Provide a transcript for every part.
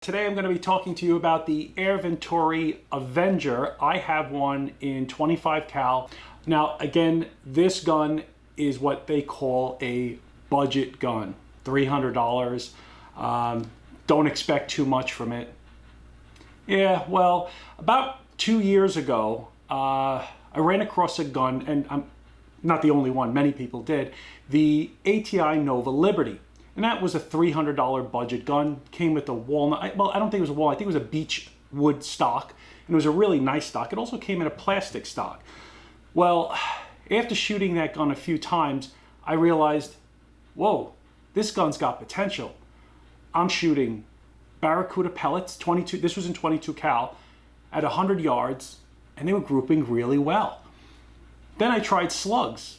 Today I'm going to be talking to you about the Air Venturi AVENGER. I have one in 25 cal. Now again, this gun is what they call a budget gun, $300. Don't expect too much from it. Yeah, well, about 2 years ago, I ran across a gun, and I'm not the only one, many people did, the ATI Nova Liberty. And that was a $300 budget gun. Came with a walnut, well, I don't think it was a walnut, I think it was a beech wood stock. And it was a really nice stock. It also came in a plastic stock. Well, after shooting that gun a few times, I realized, whoa, this gun's got potential. I'm shooting Barracuda pellets, 22, this was in 22 cal, at 100 yards, and they were grouping really well. Then I tried Slugs.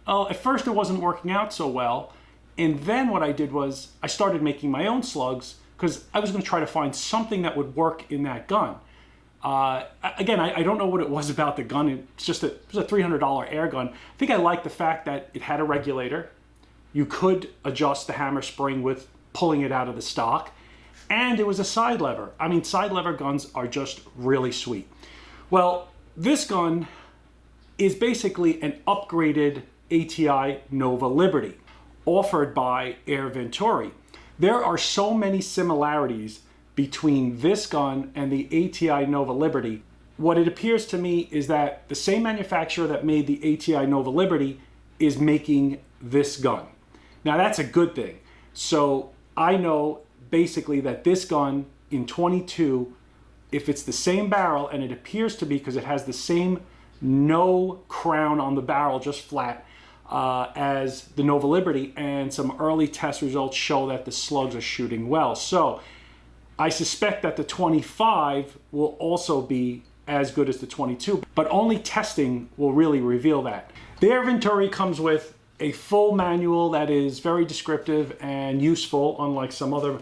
Well, at first it wasn't working out so well. And then what I did was I started making my own slugs because I was going to try to find something that would work in that gun. Again, I don't know what it was about the gun. It's just it was a $300 air gun. I think I liked the fact that it had a regulator. You could adjust the hammer spring with pulling it out of the stock. And it was a side lever. I mean, side lever guns are just really sweet. Well, this gun is basically an upgraded ATI Nova Liberty, offered by Air Venturi. There are so many similarities between this gun and the ATI Nova Liberty. What it appears to me is that the same manufacturer that made the ATI Nova Liberty is making this gun. Now that's a good thing. So I know basically that this gun in 22, if it's the same barrel, and it appears to be because it has the same no crown on the barrel, just flat, as the Nova Liberty, and some early test results show that the slugs are shooting well. So I suspect that the 25 will also be as good as the 22, but only testing will really reveal that. The Air Venturi comes with a full manual that is very descriptive and useful, unlike some other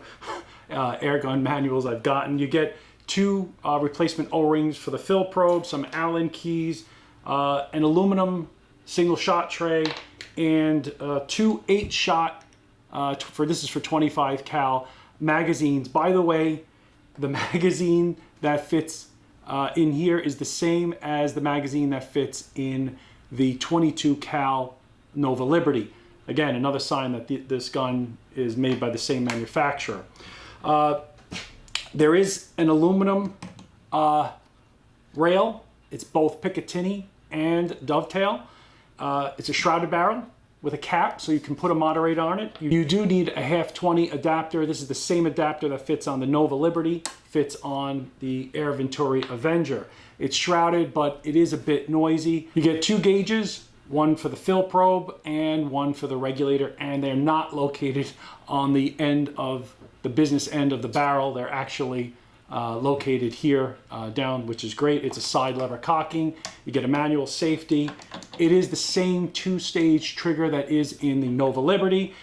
air gun manuals I've gotten. You get two replacement O-rings for the fill probe, some Allen keys, an aluminum single shot tray, and two 8-shot this is for 25 cal magazines. By the way, the magazine that fits in here is the same as the magazine that fits in the 22 cal Nova Liberty. Again, another sign that this gun is made by the same manufacturer. There is an aluminum rail. It's both Picatinny and dovetail. It's a shrouded barrel with a cap, so you can put a moderator on it. You do need a 1/2-20 adapter. This is the same adapter that fits on the Nova Liberty, fits on the Air Venturi AVENGER. It's shrouded, but it is a bit noisy. You get two gauges, one for the fill probe and one for the regulator, and they're not located on the end of the business end of the barrel. They're actually located here down, which is great. It's a side lever cocking. You get a manual safety. It is the same 2-stage trigger that is in the Nova Liberty.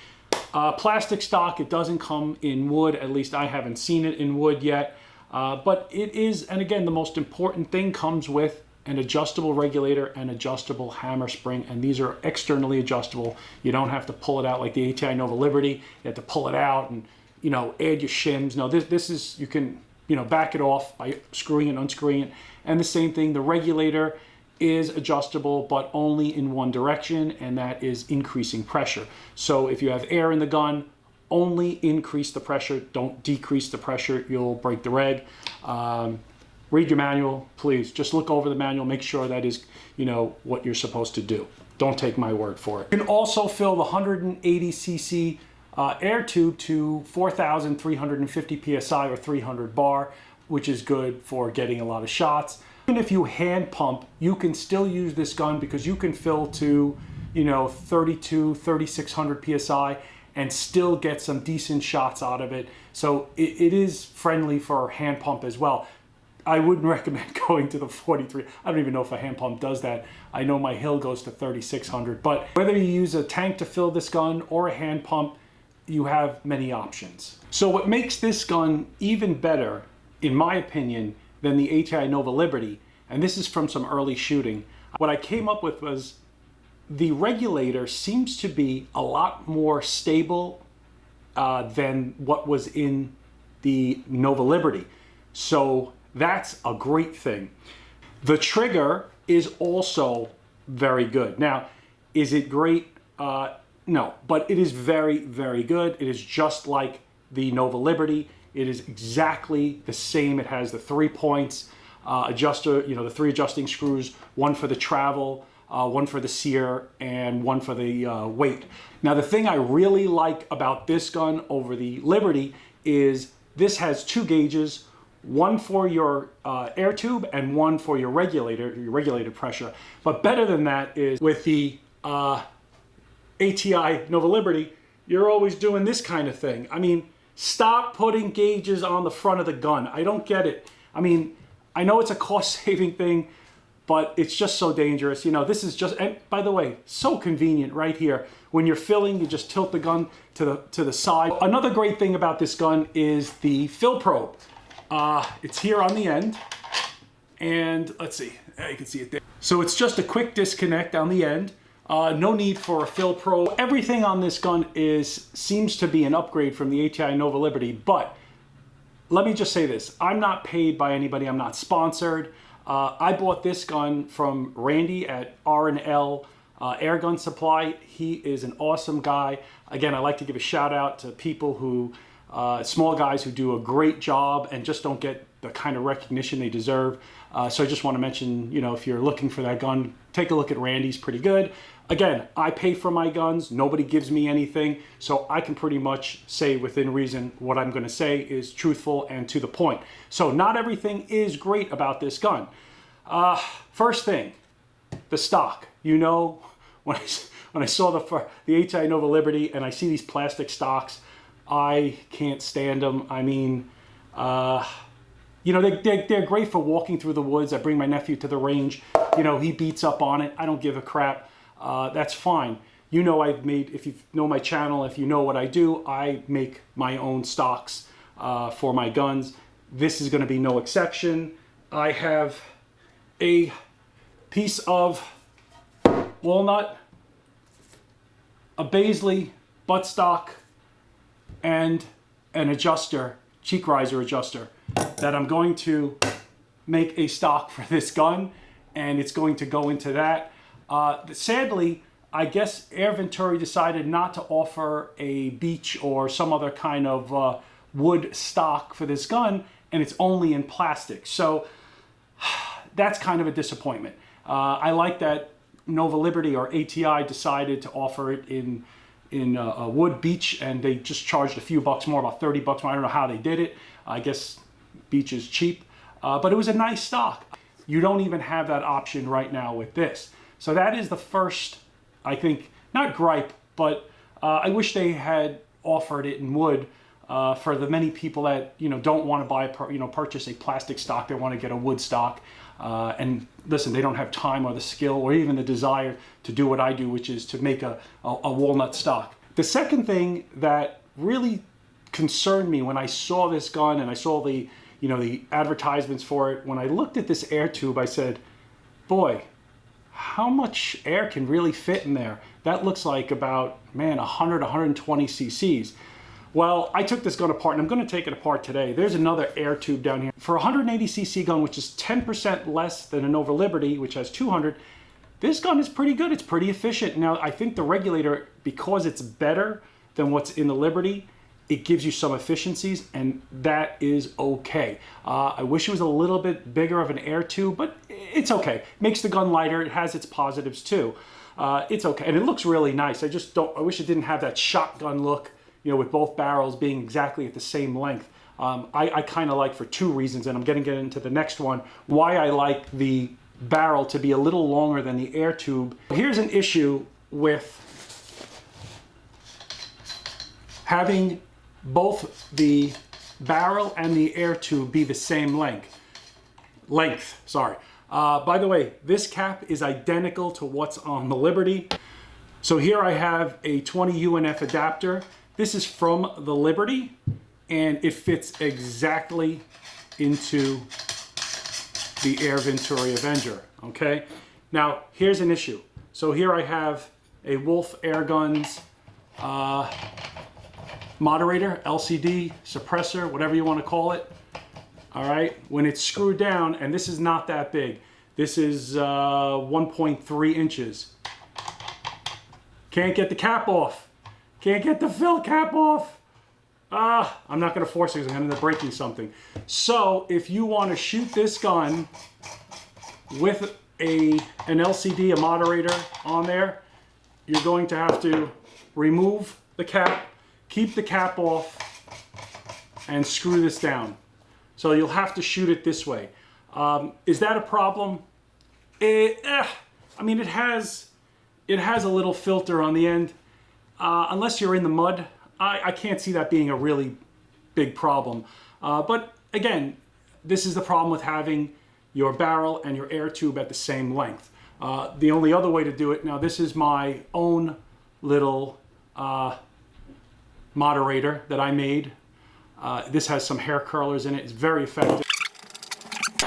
Plastic stock, it doesn't come in wood. At least I haven't seen it in wood yet. But it is, and again, the most important thing, comes with an adjustable regulator and adjustable hammer spring, and these are externally adjustable. You don't have to pull it out like the ATI Nova Liberty. You have to pull it out and, you know, add your shims. No, this is, you can, you know, back it off by screwing and unscrewing it. And the same thing, the regulator is adjustable, but only in one direction, and that is increasing pressure. So if you have air in the gun, only increase the pressure, don't decrease the pressure, you'll break the reg. Read your manual, please. Just look over the manual, make sure that is, you know, what you're supposed to do. Don't take my word for it. You can also fill the 180cc air tube to 4,350 psi or 300 bar, which is good for getting a lot of shots. Even if you hand pump, you can still use this gun because you can fill to, you know, 3,600 psi and still get some decent shots out of it. So it is friendly for hand pump as well. I wouldn't recommend going to the 43. I don't even know if a hand pump does that. I know my Hill goes to 3,600, but whether you use a tank to fill this gun or a hand pump, you have many options. So what makes this gun even better, in my opinion, than the ATI Nova Liberty, and this is from some early shooting, what I came up with was the regulator seems to be a lot more stable than what was in the Nova Liberty. So that's a great thing. The trigger is also very good. Now, is it great? No, but it is very, very good. It is just like the Nova Liberty. It is exactly the same. It has the 3 points, adjuster, the 3 adjusting screws, one for the travel, one for the sear, and one for the weight. Now, the thing I really like about this gun over the Liberty is this has 2 gauges, one for your air tube and one for your regulated pressure. But better than that is with the ATI Nova Liberty, you're always doing this kind of thing. I mean, stop putting gauges on the front of the gun. I don't get it. I mean, I know it's a cost-saving thing, but it's just so dangerous. This is just, and by the way, so convenient right here. When you're filling, you just tilt the gun to the side. Another great thing about this gun is the fill probe. It's here on the end, and let's see, you can see it there. So it's just a quick disconnect on the end. No need for a fill probe. Everything on this gun seems to be an upgrade from the ATI Nova Liberty, but let me just say this. I'm not paid by anybody. I'm not sponsored. I bought this gun from Randy at R&L Air Gun Supply. He is an awesome guy. Again, I like to give a shout out to people who, small guys who do a great job and just don't get the kind of recognition they deserve. So I just want to mention, if you're looking for that gun, take a look at Randy's, pretty good. Again, I pay for my guns. Nobody gives me anything. So I can pretty much say within reason what I'm going to say is truthful and to the point. So not everything is great about this gun. First thing, the stock. When I saw the ATI Nova Liberty and I see these plastic stocks, I can't stand them. I mean, they're great for walking through the woods. I bring my nephew to the range. He beats up on it. I don't give a crap. That's fine. I've made, if you know my channel, if you know what I do, I make my own stocks for my guns. This is going to be no exception. I have a piece of walnut, a Baisley buttstock, and an adjuster, cheek riser adjuster, that I'm going to make a stock for this gun, and it's going to go into that. Sadly, I guess Air Venturi decided not to offer a beech or some other kind of wood stock for this gun, and it's only in plastic. So that's kind of a disappointment. I like that Nova Liberty or ATI decided to offer it in a wood beech, and they just charged a few bucks more, about 30 bucks more. I don't know how they did it. I guess beech is cheap, but it was a nice stock. You don't even have that option right now with this. So that is the first, I think, not gripe, but I wish they had offered it in wood for the many people that don't want to buy purchase a plastic stock. They want to get a wood stock, and listen, they don't have time or the skill or even the desire to do what I do, which is to make a walnut stock. The second thing that really concerned me when I saw this gun and I saw the advertisements for it, when I looked at this air tube, I said, boy, how much air can really fit in there? That looks like about, 100, 120 cc's. Well, I took this gun apart, and I'm going to take it apart today. There's another air tube down here. For a 180cc gun, which is 10% less than a Nova Liberty, which has 200, this gun is pretty good. It's pretty efficient. Now, I think the regulator, because it's better than what's in the Liberty, it gives you some efficiencies, and that is okay. I wish it was a little bit bigger of an air tube, but it's okay. Makes the gun lighter. It has its positives too. It's okay, and it looks really nice. I wish it didn't have that shotgun look, with both barrels being exactly at the same length. I kind of like, for 2 reasons, and I'm going to get into the next one, why I like the barrel to be a little longer than the air tube. Here's an issue with having both the barrel and the air tube be the same length. By the way, this cap is identical to what's on the Liberty. So here I have a 20 UNF adapter. This is from the Liberty, and it fits exactly into the Air Venturi Avenger, okay? Now, here's an issue. So here I have a Wolf Air Guns moderator, LCD, suppressor, whatever you want to call it. All right, when it's screwed down, and this is not that big. This is 1.3 inches. Can't get the cap off. Can't get the fill cap off. I'm not going to force it because I'm going to end up breaking something. So if you want to shoot this gun with an LCD, a moderator on there, you're going to have to remove the cap, keep the cap off, and screw this down. So you'll have to shoot it this way. Is that a problem? I mean, it has a little filter on the end. Unless you're in the mud, I can't see that being a really big problem. But again, this is the problem with having your barrel and your air tube at the same length. The only other way to do it, now this is my own little moderator that I made. This has some hair curlers in it. It's very effective.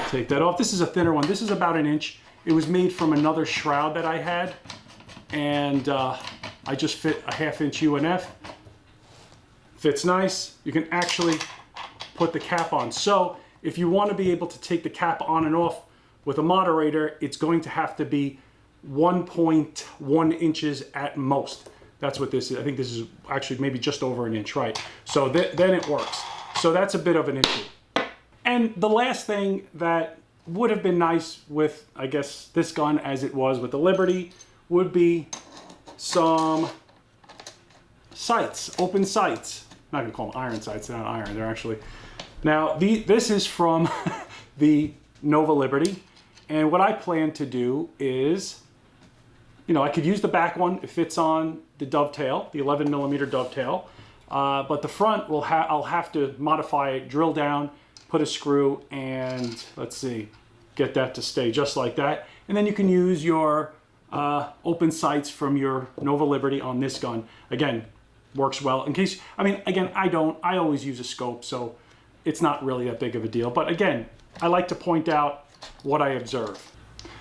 Take that off. This is a thinner one. This is about an inch. It was made from another shroud that I had, and I just fit a 1/2 inch UNF. Fits nice. You can actually put the cap on. So if you want to be able to take the cap on and off with a moderator, it's going to have to be 1.1 inches at most. That's what this is. I think this is actually maybe just over an inch, right? So then it works. So that's a bit of an issue. And the last thing that would have been nice with, I guess, this gun as it was with the Liberty would be some sights, open sights. I'm not gonna call them iron sights, they're not iron, they're actually. Now, this is from the Nova Liberty. And what I plan to do is, you know, I could use the back one. It fits on the dovetail, the 11mm dovetail. But the front, I'll have to modify it, drill down, put a screw, and let's see, get that to stay just like that. And then you can use your open sights from your Nova Liberty on this gun. Again, works well. In case, I mean, again, I always use a scope, so it's not really that big of a deal. But again, I like to point out what I observe.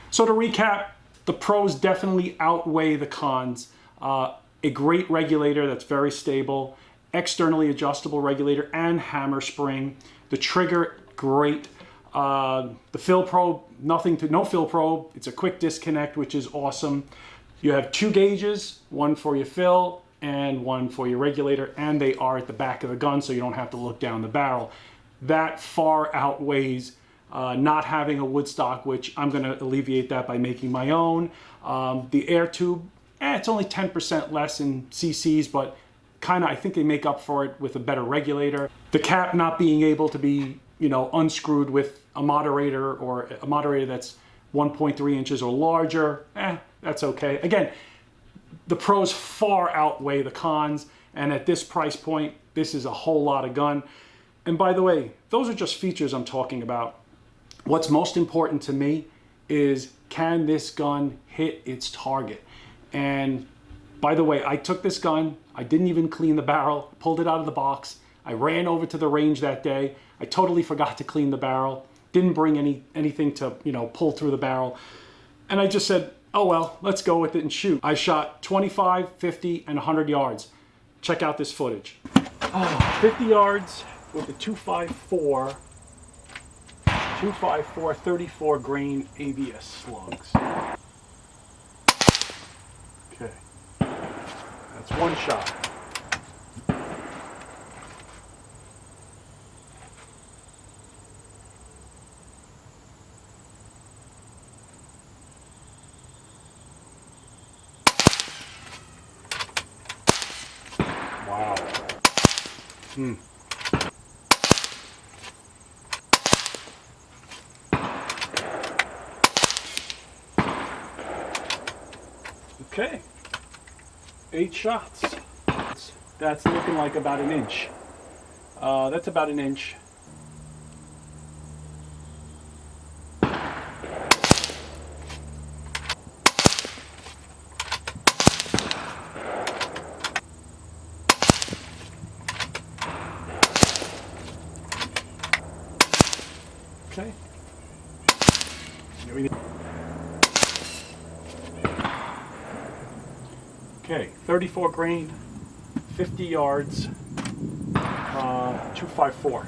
So to recap, the pros definitely outweigh the cons. A great regulator that's very stable, externally adjustable regulator and hammer spring. The trigger, great. The fill probe, no fill probe. It's a quick disconnect, which is awesome. You have 2 gauges, one for your fill and one for your regulator, and they are at the back of the gun, so you don't have to look down the barrel. That far outweighs not having a wood stock, which I'm going to alleviate that by making my own. The air tube, it's only 10% less in cc's, but kind of, I think they make up for it with a better regulator. The cap not being able to be, you know, unscrewed with a moderator or a moderator that's 1.3 inches or larger, that's okay. Again, the pros far outweigh the cons, and at this price point, this is a whole lot of gun. And by the way, those are just features I'm talking about. What's most important to me is, can this gun hit its target? And by the way, I took this gun, I didn't even clean the barrel, pulled it out of the box. I ran over to the range that day. I totally forgot to clean the barrel, didn't bring anything to, you know, pull through the barrel. And I just said, oh well, let's go with it and shoot. I shot 25, 50, and 100 yards. Check out this footage. 50 yards with the 254 34 grain AVS slugs. Okay, that's one shot. Wow. Okay, 8 shots. That's looking like about an inch. That's about an inch. Okay. Okay, 34 grain, 50 yards. 254.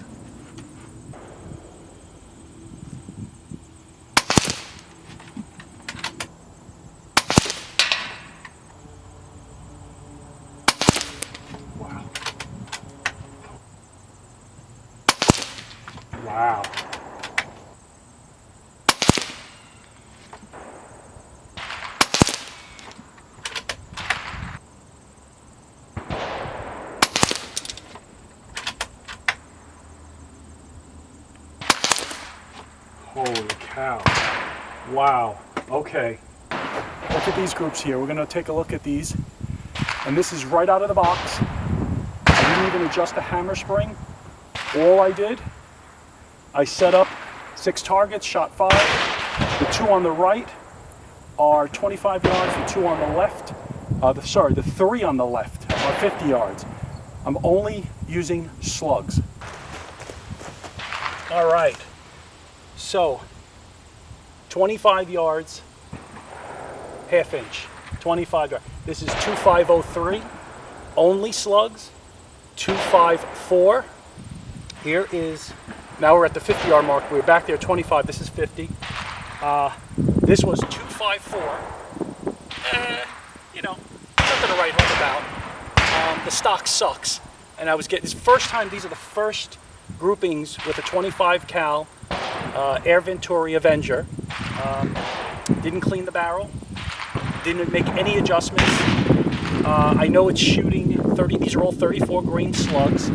Wow. Wow. Holy cow. Wow. Okay. Look at these groups here. We're going to take a look at these. And this is right out of the box. I didn't even adjust the hammer spring. All I did, I set up 6 targets, shot 5. The 2 on the right are 25 yards. The 2 on the left, the 3 on the left are 50 yards. I'm only using slugs. All right. So, 25 yards, ½ inch, 25 yards. This is 2503, only slugs, 254. Here is, now we're at the 50 yard mark. We were back there 25, this is 50. This was 254. You know, nothing to write home about. The stock sucks. And I was getting, this first time, these are the first groupings with a 25 cal Air Venturi AVENGER. Didn't clean the barrel, didn't make any adjustments. I know it's shooting 30, these are all 34 grain slugs.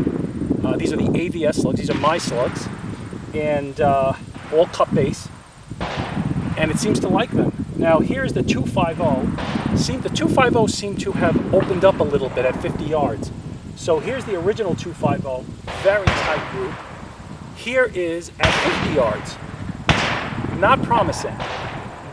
These are the AVS slugs, these are my slugs, and all cut base, and it seems to like them. Now here's the 250. The 250 seemed to have opened up a little bit at 50 yards. So here's the original 250, very tight group. Here is at 50 yards, not promising,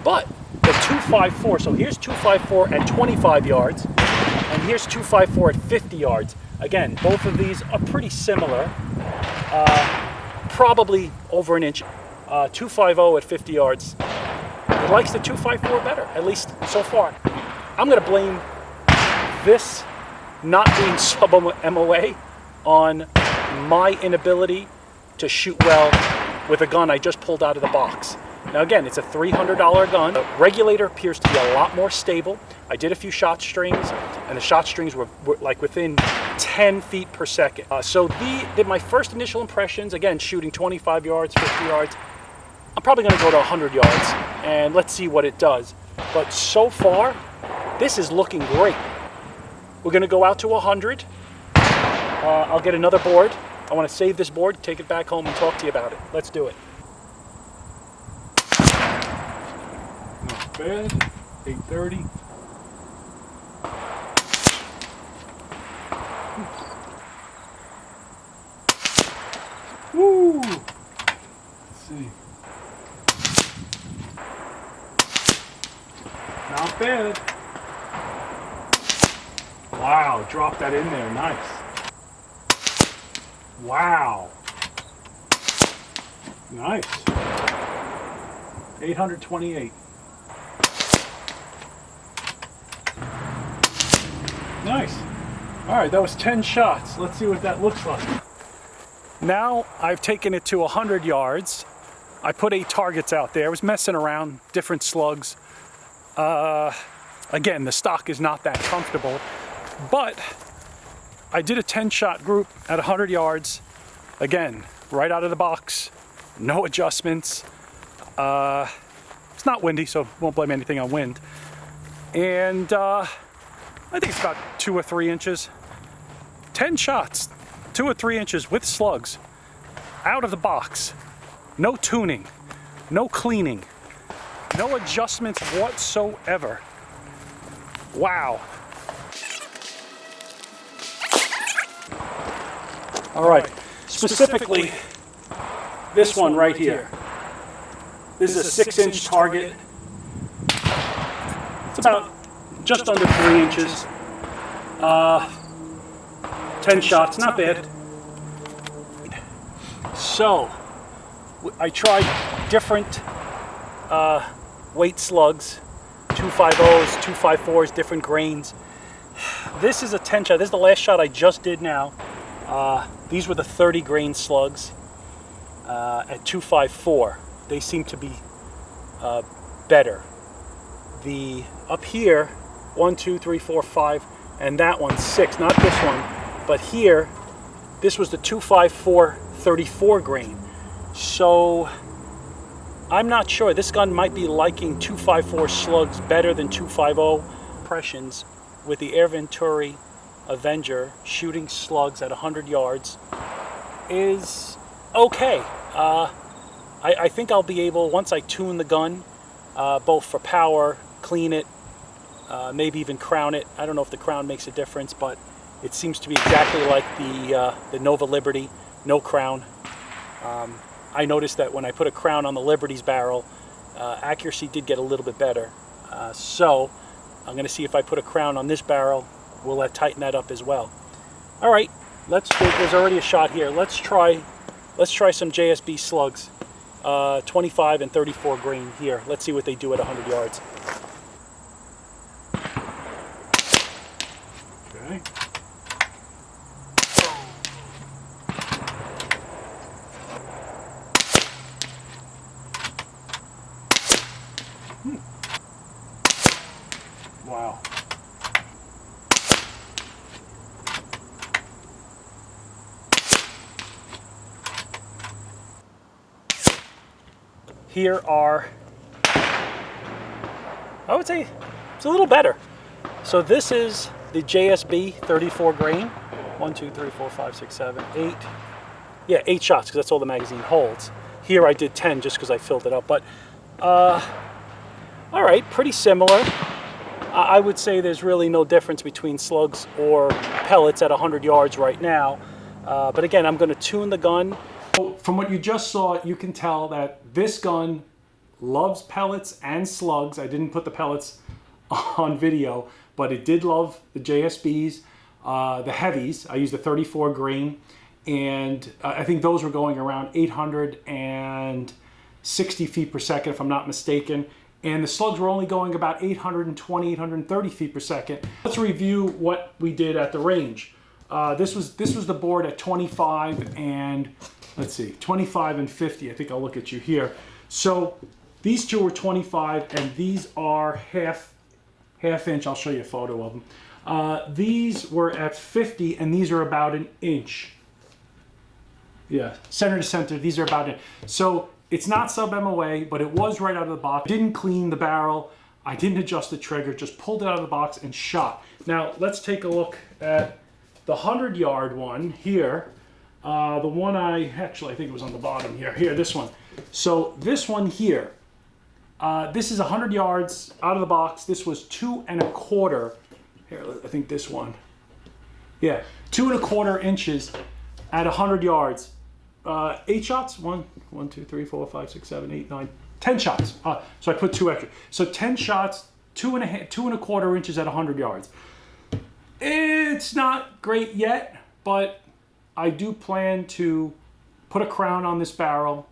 but the 254, so here's 254 at 25 yards, and here's 254 at 50 yards. Again, both of these are pretty similar, probably over an inch. 250 at 50 yards, it likes the 254 better, at least so far. I'm gonna blame this not being sub-MOA on my inability to shoot well with a gun I just pulled out of the box. Now again, it's a $300 gun. The regulator appears to be a lot more stable. I did a few shot strings, and the shot strings were like within 10 feet per second. So my first initial impressions, again, shooting 25 yards, 50 yards, I'm probably gonna go to 100 yards, and let's see what it does. But so far, this is looking great. We're gonna go out to 100. I'll get another board. I want to save this board, take it back home, and talk to you about it. Let's do it. Not bad. 830. Woo! Let's see. Not bad. Wow, drop that in there. Nice. Wow. Nice. 828. Nice. All right, that was 10 shots. Let's see what that looks like. Now I've taken it to 100 yards. I put 8 targets out there. I was messing around, different slugs. Again, the stock is not that comfortable, but I did a 10-shot group at 100 yards. Again, right out of the box, no adjustments. It's not windy, so won't blame anything on wind. And I think it's about 2 or 3 inches. 10 shots, 2 or 3 inches with slugs, out of the box. No tuning, no cleaning, no adjustments whatsoever. Wow. All right, specifically this one right here. This is a 6-inch target. It's about just under 3 inches. 10 shots, not bad. So, I tried different weight slugs, 250s, 254s, different grains. This is a 10 shot. This is the last shot I just did now. These were the 30 grain slugs at 254. They seem to be better. The up here, 1, 2, 3, 4, 5, and that one 6. Not this one, but here, this was the 254 34 grain. So I'm not sure. This gun might be liking 254 slugs better than 250. Impressions with the Air Venturi AVENGER shooting slugs at 100 yards is okay. I think I'll be able, once I tune the gun, both for power, clean it, maybe even crown it. I don't know if the crown makes a difference, but it seems to be exactly like the Nova Liberty, no crown. I noticed that when I put a crown on the Liberty's barrel, accuracy did get a little bit better. So I'm going to see if I put a crown on this barrel, will that tighten that up as well? All right, there's already a shot here. Let's try some JSB slugs, 25 and 34 grain here. Let's see what they do at 100 yards. Okay. Wow. Here are, I would say it's a little better. So this is the JSB 34 grain. 1, 2, 3, 4, 5, 6, 7, 8. Yeah, 8 shots because that's all the magazine holds. Here I did 10 just because I filled it up. But all right, pretty similar. I would say there's really no difference between slugs or pellets at 100 yards right now. But again, I'm going to tune the gun. From what you just saw, you can tell that this gun loves pellets and slugs. I didn't put the pellets on video, but it did love the JSBs, the heavies. I used the 34 grain, and I think those were going around 860 feet per second, if I'm not mistaken. And the slugs were only going about 820, 830 feet per second. Let's review what we did at the range. This was the board at 25 and, let's see, 25 and 50. I think I'll look at you here. So these two were 25 and these are half inch. I'll show you a photo of them. These were at 50 and these are about an inch. Yeah, center to center, these are about it. So it's not sub MOA, but it was right out of the box. Didn't clean the barrel. I didn't adjust the trigger, just pulled it out of the box and shot. Now let's take a look at the 100-yard one here. The one I think it was on the bottom here. Here, this one. So this one here, this is 100 yards out of the box. This was 2 1/4. Here, I think this one. Yeah, 2 1/4 inches at 100 yards. 8 shots. 1, 2, 3, 4, 5, 6, 7, 8, 9, 10 shots. So I put 2 extra. So 10 shots, 2 1/4 inches at 100 yards. It's not great yet, but I do plan to put a crown on this barrel,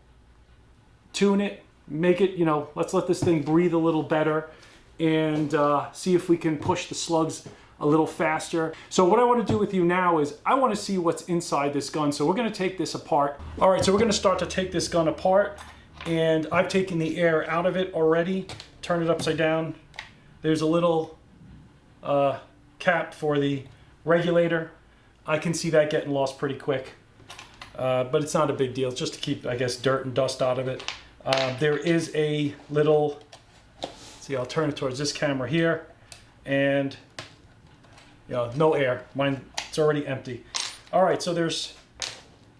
tune it, make it, let's let this thing breathe a little better, and see if we can push the slugs a little faster. So what I want to do with you now is I want to see what's inside this gun. So we're going to take this apart. All right, so we're going to start to take this gun apart, and I've taken the air out of it already. Turn it upside down. There's a little cap for the regulator. I can see that getting lost pretty quick, but it's not a big deal. It's just to keep, I guess, dirt and dust out of it. There is a little, see, I'll turn it towards this camera here, and no air. Mine, it's already empty. All right, so there's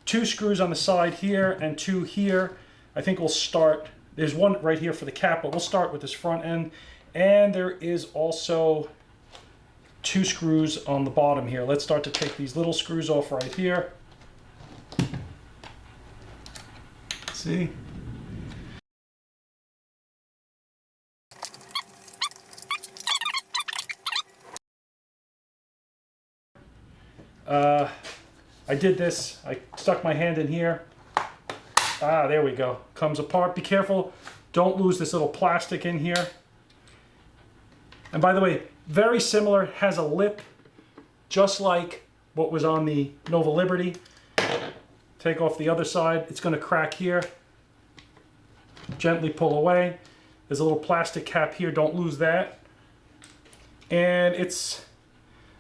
2 screws on the side here and 2 here. I think we'll start, there's one right here for the cap, but we'll start with this front end. And there is also 2 screws on the bottom here. Let's start to take these little screws off right here. See? I did this. I stuck my hand in here. There we go. Comes apart. Be careful. Don't lose this little plastic in here. And by the way, very similar, has a lip, just like what was on the Nova Liberty. Take off the other side. It's going to crack here. Gently pull away. There's a little plastic cap here. Don't lose that. And it's,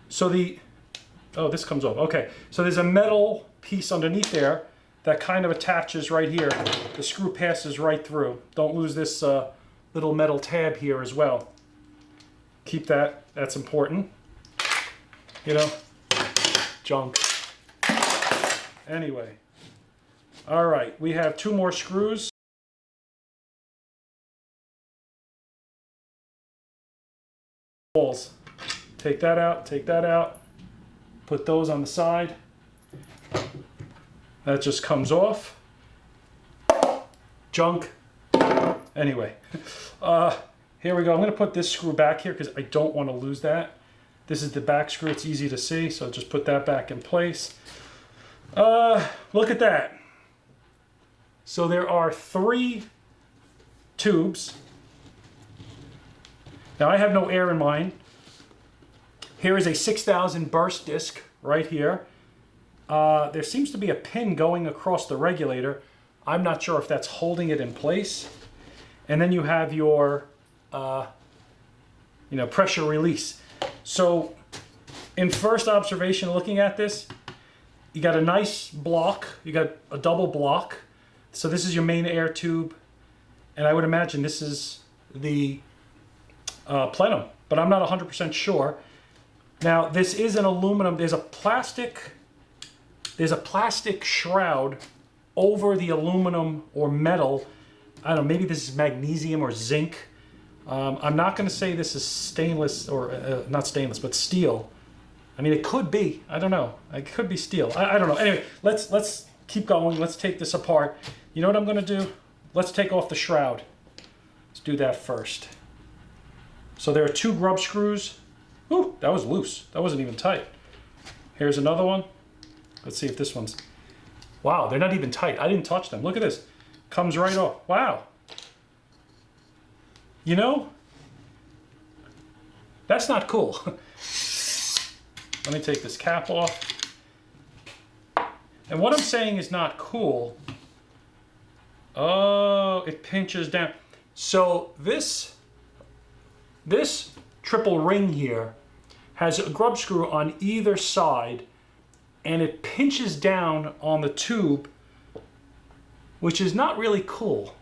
so the, oh, this comes off. Okay, so there's a metal piece underneath there that kind of attaches right here. The screw passes right through. Don't lose this little metal tab here as well. Keep that, that's important. You know, junk. Anyway, all right, we have 2 more screws. Balls. Take that out, put those on the side. That just comes off. Junk. Anyway, here we go. I'm going to put this screw back here because I don't want to lose that. This is the back screw. It's easy to see, so just put that back in place. Look at that. So there are 3 tubes. Now I have no air in mine. Here is a 6,000 burst disc right here. There seems to be a pin going across the regulator. I'm not sure if that's holding it in place. And then you have your pressure release. So in first observation looking at this, you got a nice block, you got a double block. So this is your main air tube, and I would imagine this is the plenum, but I'm not 100% sure. Now this is an aluminum, there's a plastic shroud over the aluminum or metal. I don't know, maybe this is magnesium or zinc. I'm not going to say this is stainless, or not stainless, but steel. I mean, it could be. I don't know. It could be steel. I don't know. Anyway, let's keep going. Let's take this apart. You know what I'm going to do? Let's take off the shroud. Let's do that first. So there are 2 grub screws. Ooh, that was loose. That wasn't even tight. Here's another one. Let's see if this one's... Wow, they're not even tight. I didn't touch them. Look at this. Comes right off. Wow. You know, that's not cool. Let me take this cap off. And what I'm saying is not cool. Oh, it pinches down. So this triple ring here has a grub screw on either side, and it pinches down on the tube, which is not really cool.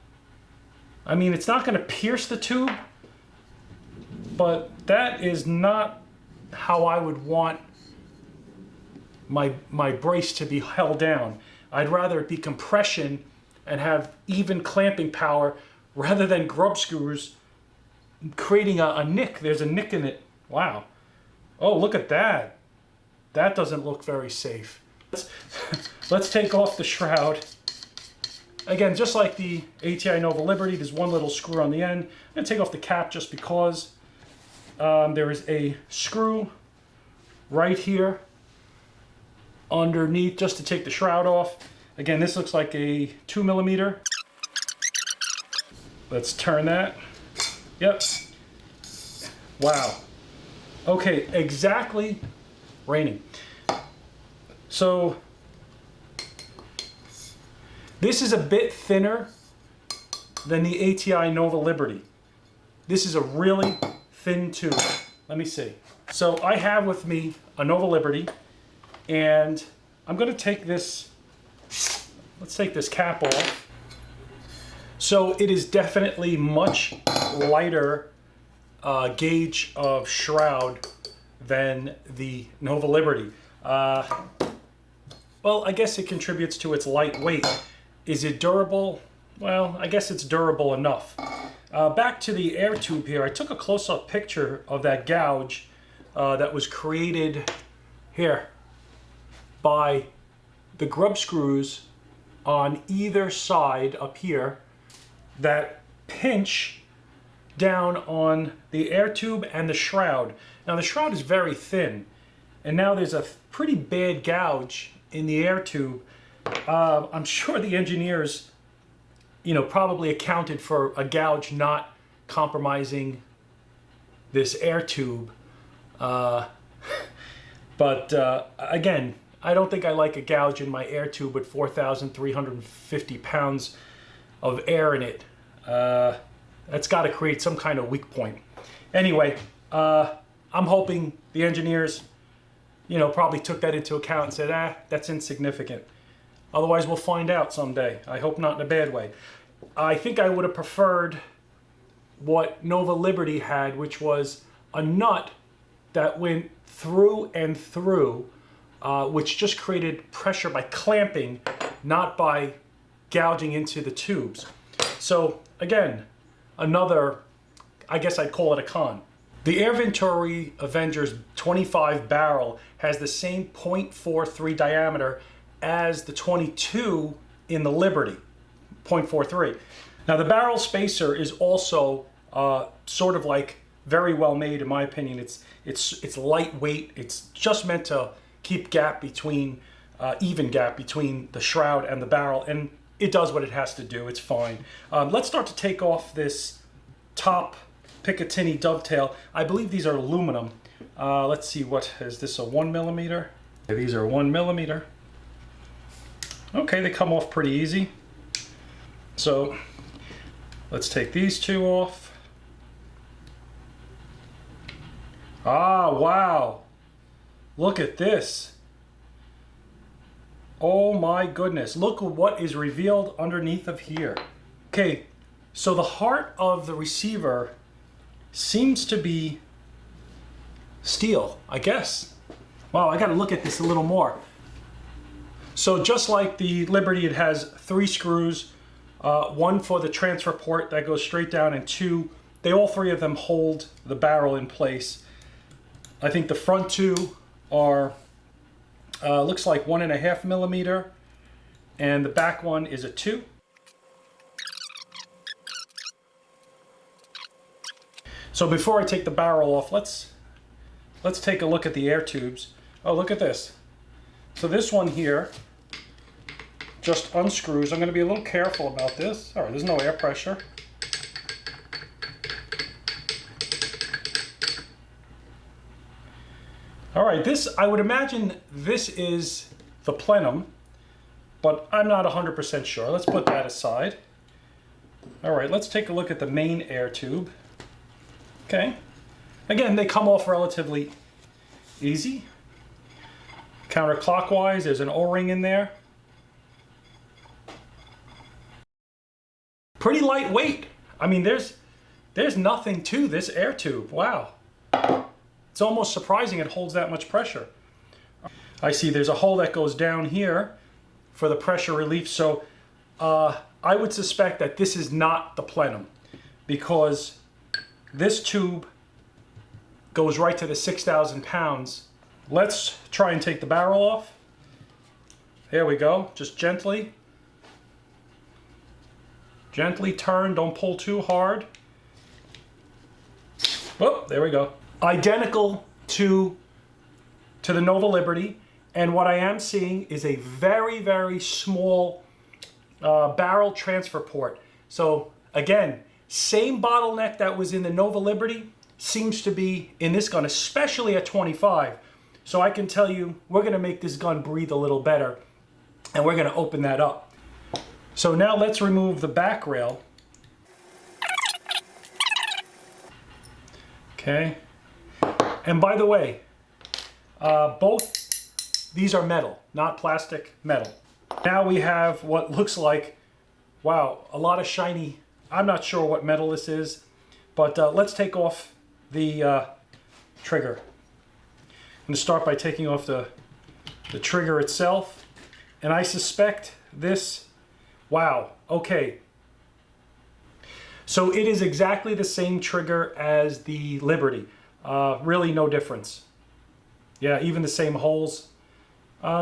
I mean, it's not going to pierce the tube, but that is not how I would want my brace to be held down. I'd rather it be compression and have even clamping power rather than grub screws creating a nick. There's a nick in it. Wow. Oh, look at that. That doesn't look very safe. Let's take off the shroud. Again, just like the ATI Nova Liberty, there's one little screw on the end. I'm going to take off the cap just because there is a screw right here underneath just to take the shroud off. Again, this looks like a 2mm. Let's turn that. Yep. Wow. Okay, exactly. Raining. So this is a bit thinner than the ATI Nova Liberty. This is a really thin tube. Let me see. So I have with me a Nova Liberty, and I'm going to take this, let's take this cap off. So it is definitely much lighter gauge of shroud than the Nova Liberty. Well, I guess it contributes to its lightweight. Is it durable? Well, I guess it's durable enough. Back to the air tube here. I took a close-up picture of that gouge that was created here by the grub screws on either side up here that pinch down on the air tube and the shroud. Now the shroud is very thin, and now there's a pretty bad gouge in the air tube. I'm sure the engineers, probably accounted for a gouge not compromising this air tube. But But again, I don't think I like a gouge in my air tube with 4,350 pounds of air in it. That's got to create some kind of weak point. Anyway, I'm hoping the engineers, probably took that into account and said, that's insignificant. Otherwise, we'll find out someday. I hope not in a bad way. I think I would have preferred what Nova Liberty had, which was a nut that went through and through, which just created pressure by clamping, not by gouging into the tubes. So again, another, I guess I'd call it a con. The Air Venturi AVENGER's 25 barrel has the same 0.43 diameter as the 22 in the Liberty, 0.43. Now the barrel spacer is also sort of like very well made in my opinion. It's lightweight. It's just meant to keep gap between, even gap between the shroud and the barrel, and it does what it has to do. It's fine. Let's start to take off this top Picatinny dovetail. I believe these are aluminum. Let's see, what is this, a 1mm? Okay, these are 1mm. Okay, they come off pretty easy. So let's take these two off. Ah, wow. Look at this. Oh my goodness. Look at what is revealed underneath of here. Okay, so the heart of the receiver seems to be steel, I guess. Wow, I gotta look at this a little more. So just like the Liberty, it has 3 screws, one for the transfer port that goes straight down, and 2, all 3 of them hold the barrel in place. I think the front 2 are, looks like 1.5mm, and the back one is a 2. So before I take the barrel off, let's take a look at the air tubes. Oh, look at this. So this one here just unscrews. I'm going to be a little careful about this. All right, there's no air pressure. All right, this, I would imagine this is the plenum, but I'm not 100% sure. Let's put that aside. All right, let's take a look at the main air tube. Okay. Again, they come off relatively easy. Counterclockwise, there's an O-ring in there. Pretty lightweight. I mean, there's nothing to this air tube. Wow. It's almost surprising it holds that much pressure. I see there's a hole that goes down here for the pressure relief. So I would suspect that this is not the plenum, because this tube goes right to the 6,000 pounds. Let's try and take the barrel off. There we go, just gently. Gently turn, don't pull too hard. Oh, there we go. Identical to the Nova Liberty, and what I am seeing is a very, very small barrel transfer port. So again, same bottleneck that was in the Nova Liberty seems to be in this gun, especially at 25. So I can tell you, we're gonna make this gun breathe a little better, and we're gonna open that up. So now let's remove the back rail. Okay. And by the way, both these are metal, not plastic, metal. Now we have what looks like, wow, a lot of shiny, I'm not sure what metal this is, but let's take off the trigger. I'm going to start by taking off the trigger itself, and I suspect this, wow, okay. So it is exactly the same trigger as the Liberty. Really no difference. Yeah, even the same holes.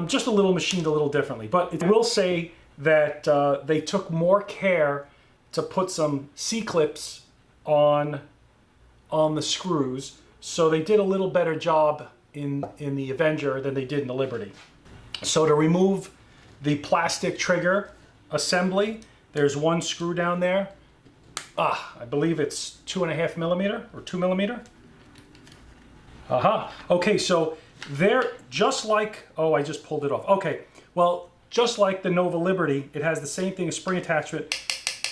Just a little machined a little differently. But it will say that they took more care to put some C-clips on the screws. So they did a little better job in the Avenger than they did in the Liberty. So to remove the plastic trigger assembly, there's one screw down there. I believe it's 2.5mm or 2mm. Aha. Okay, so They're just like, oh, I just pulled it off. Okay, well, just like the Nova Liberty, it has the same thing as spring attachment,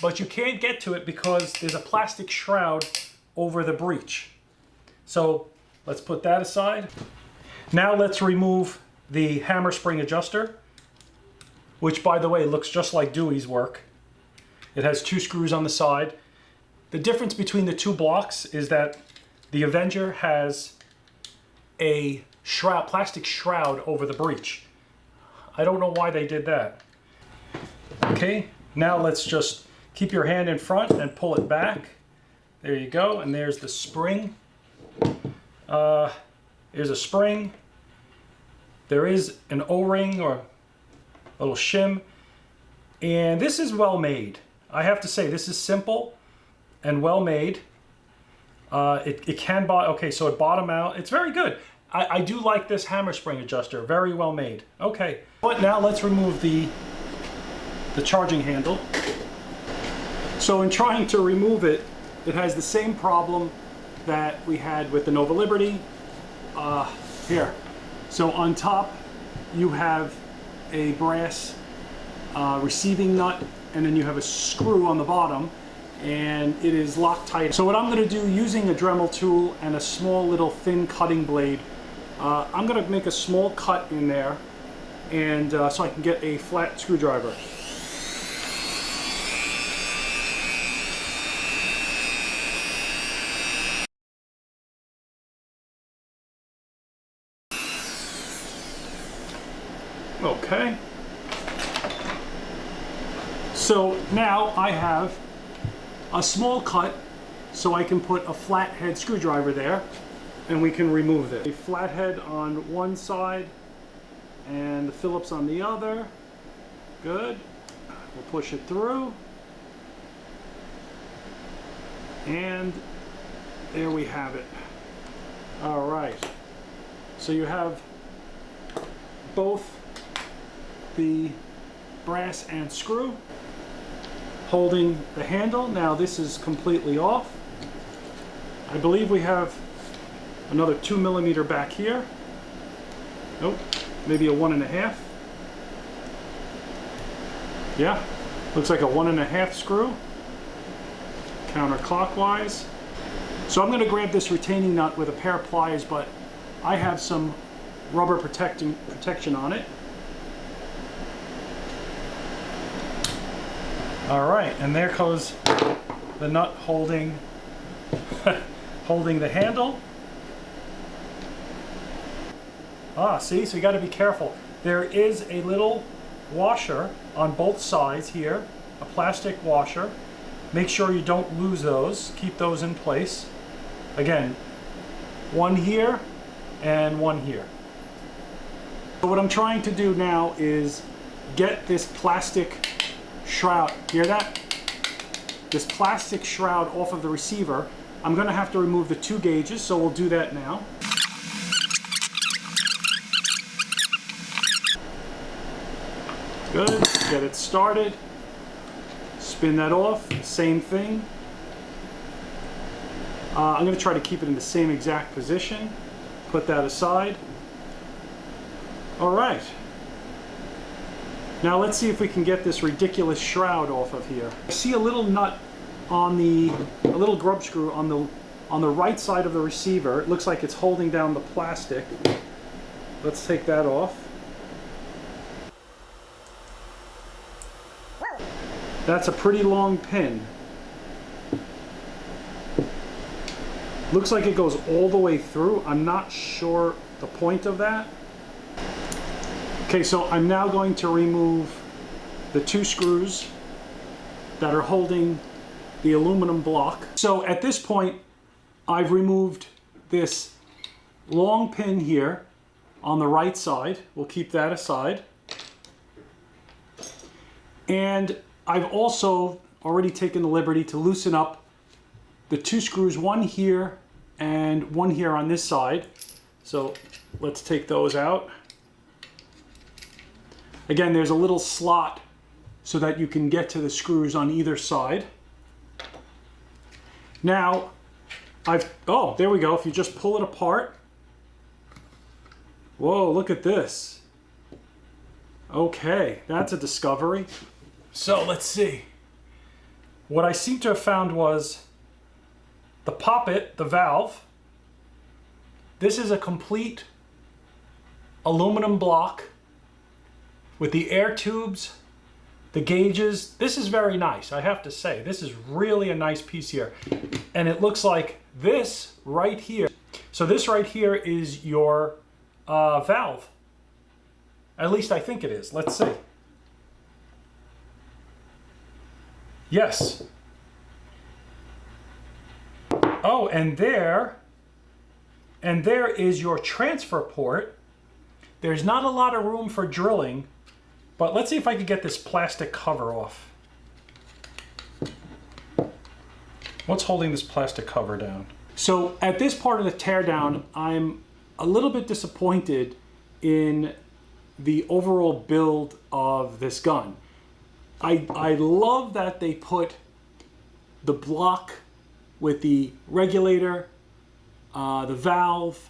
but you can't get to it because there's a plastic shroud over the breech. So let's put that aside. Now let's remove the hammer spring adjuster, which, by the way, looks just like Dewey's work. It has 2 screws on the side. The difference between the 2 blocks is that the Avenger has a shroud, plastic shroud over the breech. I don't know why they did that. Okay, now let's just keep your hand in front and pull it back. There you go, and there's the spring. There's a spring. There is an O-ring or a little shim. And this is well made. I have to say, this is simple and well made. It can okay, so it bottom out. It's very good. I do like this hammer spring adjuster. Very well made. Okay, but now let's remove the charging handle. So in trying to remove it, it has the same problem that we had with the Nova Liberty. Here. So on top, you have a brass receiving nut, and then you have a screw on the bottom, and it is Loctite. So what I'm going to do, using a Dremel tool and a small little thin cutting blade, I'm going to make a small cut in there, and so I can get a flat screwdriver. Okay. So now I have a small cut, so I can put a flathead screwdriver there, and we can remove this. A flathead on one side and the Phillips on the other. Good. We'll push it through. And there we have it. All right. So you have both the brass and screw holding the handle. Now this is completely off. I believe we have another 2 millimeter back here. Nope, maybe a 1.5. Yeah, looks like a 1.5 screw, counterclockwise. So I'm going to grab this retaining nut with a pair of pliers, but I have some rubber protection on it. All right, and there goes the nut holding holding the handle. See, so you got to be careful. There is a little washer on both sides here, a plastic washer. Make sure you don't lose those. Keep those in place. Again, one here and one here. So what I'm trying to do now is get this plastic shroud, hear that? This plastic shroud off of the receiver. I'm going to have to remove the 2 gauges, so we'll do that now. Good, get it started. Spin that off, same thing. I'm going to try to keep it in the same exact position. Put that aside. All right. Now let's see if we can get this ridiculous shroud off of here. I see a little nut on a little grub screw on the right side of the receiver. It looks like it's holding down the plastic. Let's take that off. That's a pretty long pin. Looks like it goes all the way through. I'm not sure the point of that. Okay, so I'm now going to remove the 2 screws that are holding the aluminum block. So at this point, I've removed this long pin here on the right side. We'll keep that aside. And I've also already taken the liberty to loosen up the 2 screws, one here and one here on this side. So let's take those out. Again, there's a little slot so that you can get to the screws on either side. Now, oh, there we go. If you just pull it apart, Whoa, look at this. Okay, that's a discovery. So let's see. What I seem to have found was the poppet, the valve. This is a complete aluminum block with the air tubes, the gauges. This is very nice, I have to say. This is really a nice piece here. And it looks like this right here. So this right here is your valve. At least I think it is. Let's see. Yes. Oh, and there is your transfer port. There's not a lot of room for drilling, but let's see if I could get this plastic cover off. What's holding this plastic cover down? So at this part of the teardown, I'm a little bit disappointed in the overall build of this gun. I love that they put the block with the regulator, the valve,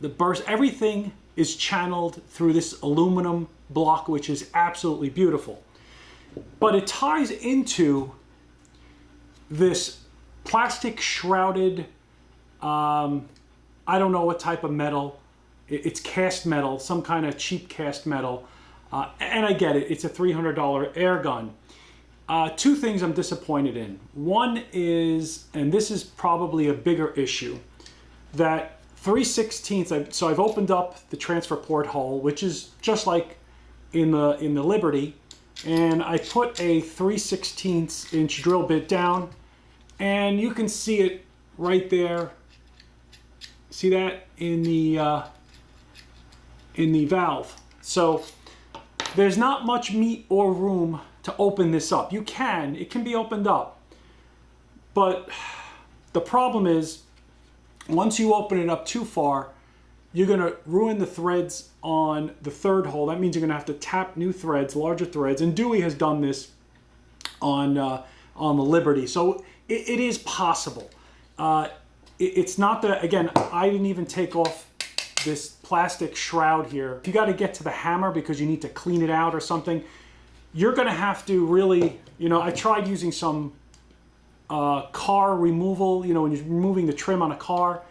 the burst, everything is channeled through this aluminum block, which is absolutely beautiful. But it ties into this plastic shrouded, I don't know what type of metal. It's cast metal, some kind of cheap cast metal. And I get it, it's a $300 air gun. Two things I'm disappointed in. One is, and this is probably a bigger issue, that 3/16, so I've opened up the transfer port hole, which is just like in the Liberty, and I put a 3/16 inch drill bit down, and you can see it right there. See that in the valve. So there's not much meat or room to open this up. It can be opened up. But the problem is, once you open it up too far, you're gonna ruin the threads on the third hole. That means you're gonna have to tap new threads, larger threads, and Dewey has done this on the Liberty. So it is possible. It's not that, again, I didn't even take off this plastic shroud here. If you got to get to the hammer because you need to clean it out or something, you're going to have to really, I tried using some car removal, when you're removing the trim on a car,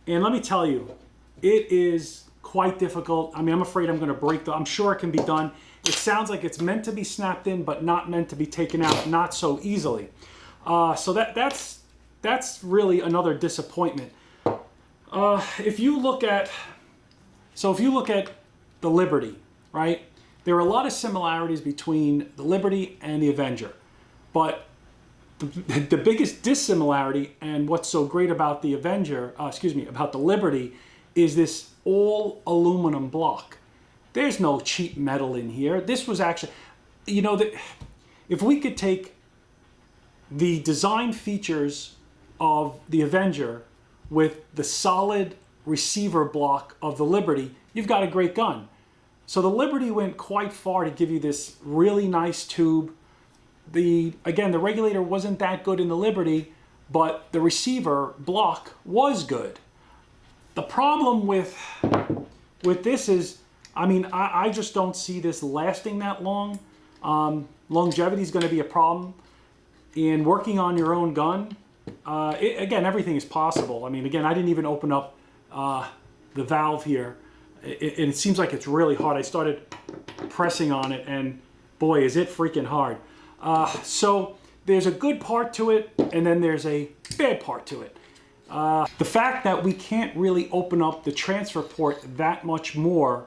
and let me tell you, it is quite difficult. I mean, I'm afraid I'm going to break I'm sure it can be done. It sounds like it's meant to be snapped in, but not meant to be taken out, not so easily. So that's really another disappointment. If you look at the Liberty, right? There are a lot of similarities between the Liberty and the Avenger, but the biggest dissimilarity and what's so great about the about the Liberty is this all aluminum block. There's no cheap metal in here. This was actually, if we could take the design features of the Avenger with the solid receiver block of the Liberty, you've got a great gun. So the Liberty went quite far to give you this really nice tube. Again, the regulator wasn't that good in the Liberty, but the receiver block was good. The problem with this is, I just don't see this lasting that long. Longevity is going to be a problem. In working on your own gun, again, everything is possible. Again, I didn't even open up the valve here. It seems like it's really hard. I started pressing on it, and boy, is it freaking hard. So there's a good part to it, and then there's a bad part to it. The fact that we can't really open up the transfer port that much more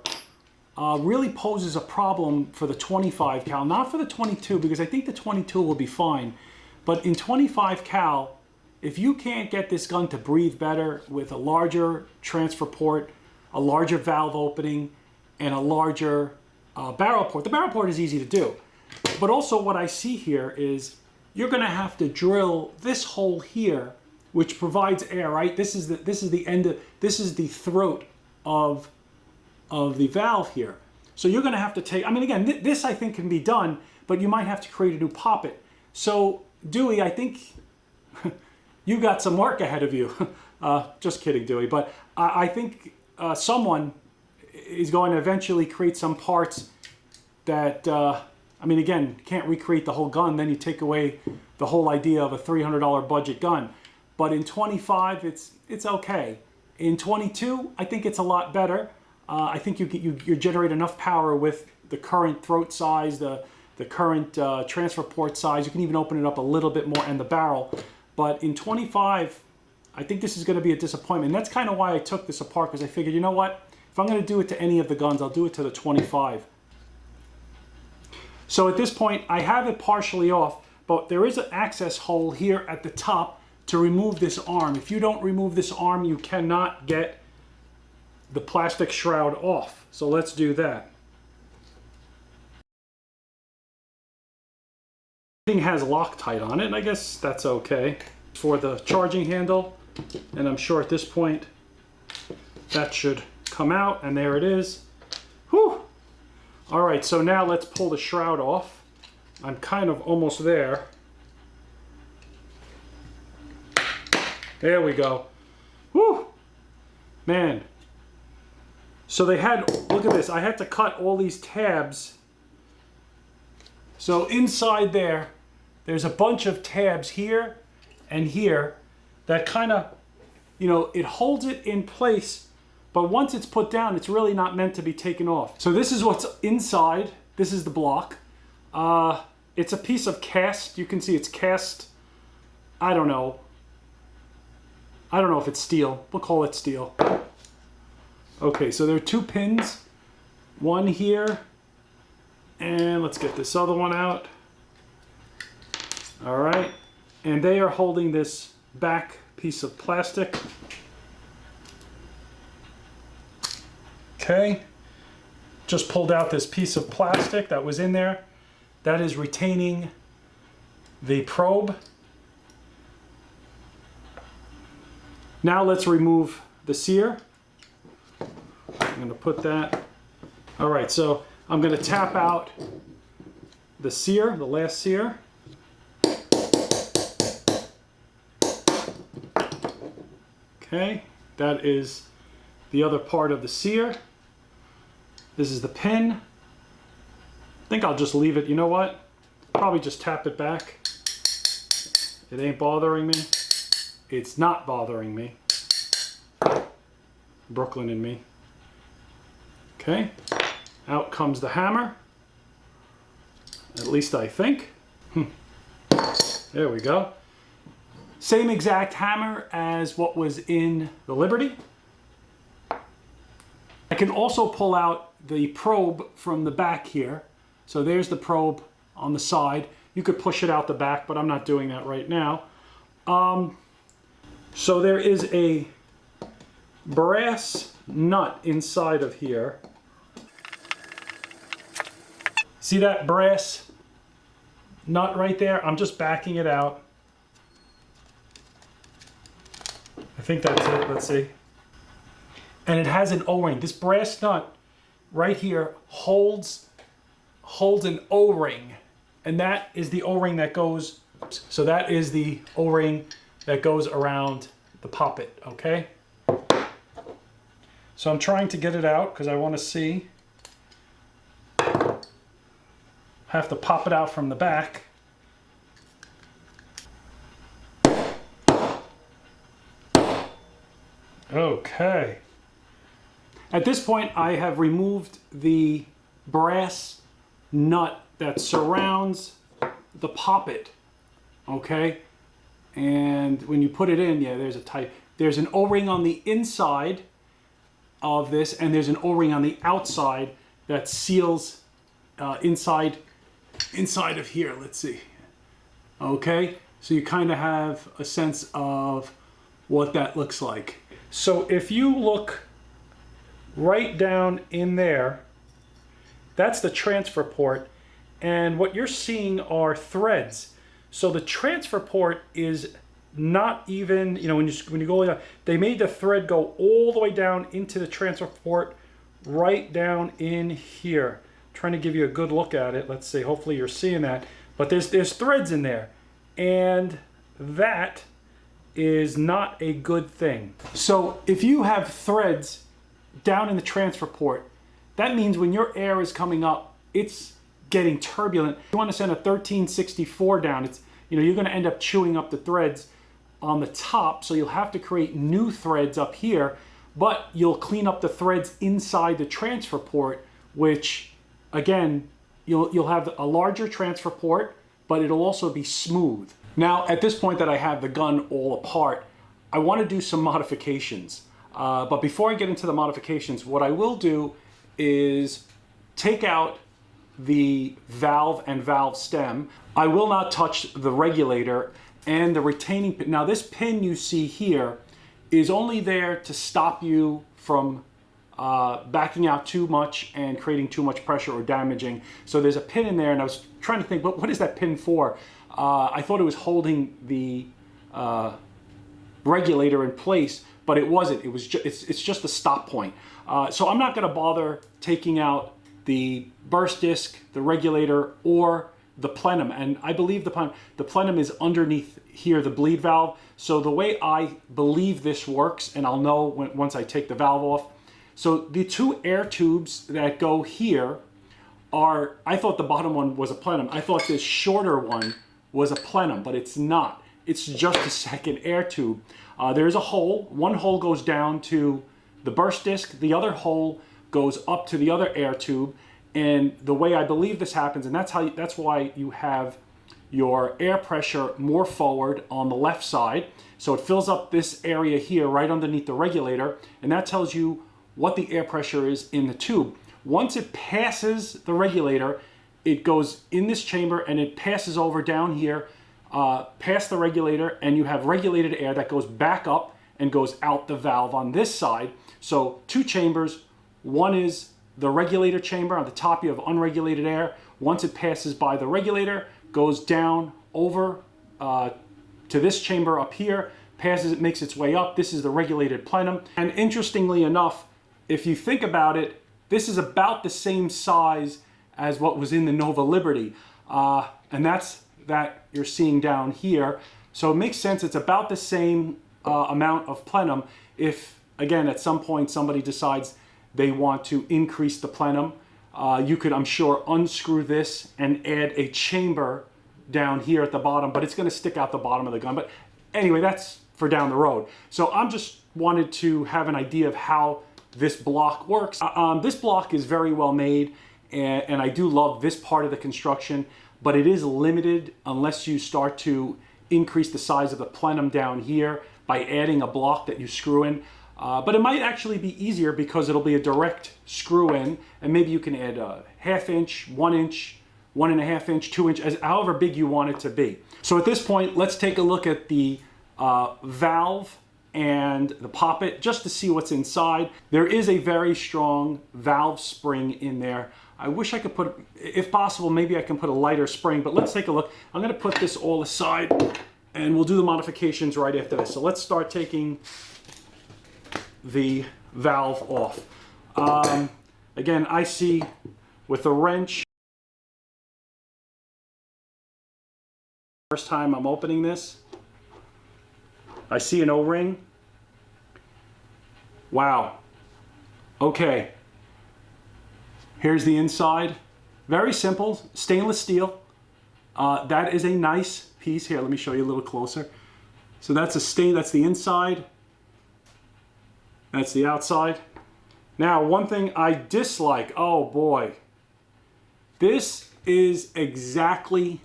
really poses a problem for the 25 cal, not for the 22, because I think the 22 will be fine. But in 25 cal, if you can't get this gun to breathe better with a larger transfer port, a larger valve opening, and a larger barrel port. The barrel port is easy to do. But also what I see here is you're going to have to drill this hole here, which provides air, right? This is the throat of the valve here. So you're going to have to take, again, this I think can be done, but you might have to create a new poppet. So Dewey, I think you got some work ahead of you. Just kidding, Dewey. But I think someone is going to eventually create some parts that, I mean, again, can't recreate the whole gun. Then you take away the whole idea of a $300 budget gun. But in 25, it's okay. In 22, I think it's a lot better. I think you generate enough power with the current throat size, the current transfer port size. You can even open it up a little bit more and the barrel. But in 25, I think this is going to be a disappointment. And that's kind of why I took this apart, because I figured, you know what? If I'm going to do it to any of the guns, I'll do it to the 25. So at this point, I have it partially off, but there is an access hole here at the top to remove this arm. If you don't remove this arm, you cannot get the plastic shroud off. So let's do that. Everything has Loctite on it, and I guess that's okay. For the charging handle, and I'm sure at this point that should come out, and there it is. Whew! All right, so now let's pull the shroud off. I'm kind of almost there. There we go. Whew! Man. So they had, look at this, I had to cut all these tabs. So inside there's a bunch of tabs here and here that kind of, you know, it holds it in place, but once it's put down, it's really not meant to be taken off. So this is what's inside. This is the block. It's a piece of cast. You can see it's cast, I don't know if it's steel. We'll call it steel. Okay, so there are two pins. One here, and let's get this other one out. All right, and they are holding this back piece of plastic. Okay, just pulled out this piece of plastic that was in there. That is retaining the probe. Now let's remove the sear. I'm going to put that. All right, so I'm going to tap out the sear, the last sear. Okay, that is the other part of the sear. This is the pin. I think I'll just leave it. You know what? Probably just tap it back. It ain't bothering me. It's not bothering me. Brooklyn and me. Okay, out comes the hammer. At least I think. There we go. Same exact hammer as what was in the Liberty. I can also pull out the probe from the back here. So there's the probe on the side. You could push it out the back, but I'm not doing that right now. So there is a brass nut inside of here. See that brass nut right there? I'm just backing it out. I think that's it. Let's see. And it has an O-ring. This brass nut right here holds an O-ring. And that is the O-ring that goes, so that is the O-ring that goes around the poppet, okay? So I'm trying to get it out because I want to see. Have to pop it out from the back. Okay. At this point, I have removed the brass nut that surrounds the poppet, okay? And when you put it in, yeah, there's an O-ring on the inside of this, and there's an O-ring on the outside that seals inside of here. Let's see. Okay, so you kind of have a sense of what that looks like. So if you look right down in there, that's the transfer port, and what you're seeing are threads. So the transfer port is not even, you know, when you go down, they made the thread go all the way down into the transfer port, right down in here. I'm trying to give you a good look at it. Let's see, hopefully you're seeing that. But there's threads in there, and that is not a good thing. So if you have threads down in the transfer port. That means when your air is coming up, it's getting turbulent. You want to send a 1364 down, you're going to end up chewing up the threads on the top, so you'll have to create new threads up here, but you'll clean up the threads inside the transfer port, which again, you'll have a larger transfer port, but it'll also be smooth. Now, at this point that I have the gun all apart, I want to do some modifications. But before I get into the modifications, what I will do is take out the valve and valve stem. I will not touch the regulator and the retaining pin. Now, this pin you see here is only there to stop you from backing out too much and creating too much pressure or damaging. So there's a pin in there, and I was trying to think, but what is that pin for? I thought it was holding the regulator in place, but it wasn't. It's just a stop point. So I'm not going to bother taking out the burst disc, the regulator, or the plenum. And I believe the plenum is underneath here, the bleed valve. So the way I believe this works, and I'll know once I take the valve off. So the two air tubes that go here are, I thought the bottom one was a plenum. I thought this shorter one was a plenum, but it's not. It's just a second air tube. There's a hole. One hole goes down to the burst disc. The other hole goes up to the other air tube. And the way I believe this happens, and that's why you have your air pressure more forward on the left side. So it fills up this area here right underneath the regulator, and that tells you what the air pressure is in the tube. Once it passes the regulator, it goes in this chamber and it passes over down here, past the regulator, and you have regulated air that goes back up and goes out the valve on this side. So two chambers. One is the regulator chamber. On the top you have unregulated air. Once it passes by the regulator, goes down over to this chamber up here, passes, it makes its way up. This is the regulated plenum. And interestingly enough, if you think about it, this is about the same size as what was in the Nova Liberty. And that's that you're seeing down here. So it makes sense. It's about the same amount of plenum. If, again, at some point somebody decides they want to increase the plenum, you could, I'm sure, unscrew this and add a chamber down here at the bottom, but it's going to stick out the bottom of the gun. But anyway, that's for down the road. So I'm just wanted to have an idea of how this block works. This block is very well made, and I do love this part of the construction, but it is limited unless you start to increase the size of the plenum down here by adding a block that you screw in. But it might actually be easier because it'll be a direct screw in, and maybe you can add a 1/2 inch, 1 inch, 1.5 inch, 2 inch, however big you want it to be. So at this point, let's take a look at the valve and the poppet just to see what's inside. There is a very strong valve spring in there. I wish I could put, if possible, maybe I can put a lighter spring, but let's take a look. I'm going to put this all aside and we'll do the modifications right after this. So let's start taking the valve off. Again, I see with the wrench, first time I'm opening this, I see an O-ring. Wow. Okay. Here's the inside. Very simple, stainless steel. That is a nice piece. Here, let me show you a little closer. So that's that's the inside. That's the outside. Now, one thing I dislike, oh boy. This is exactly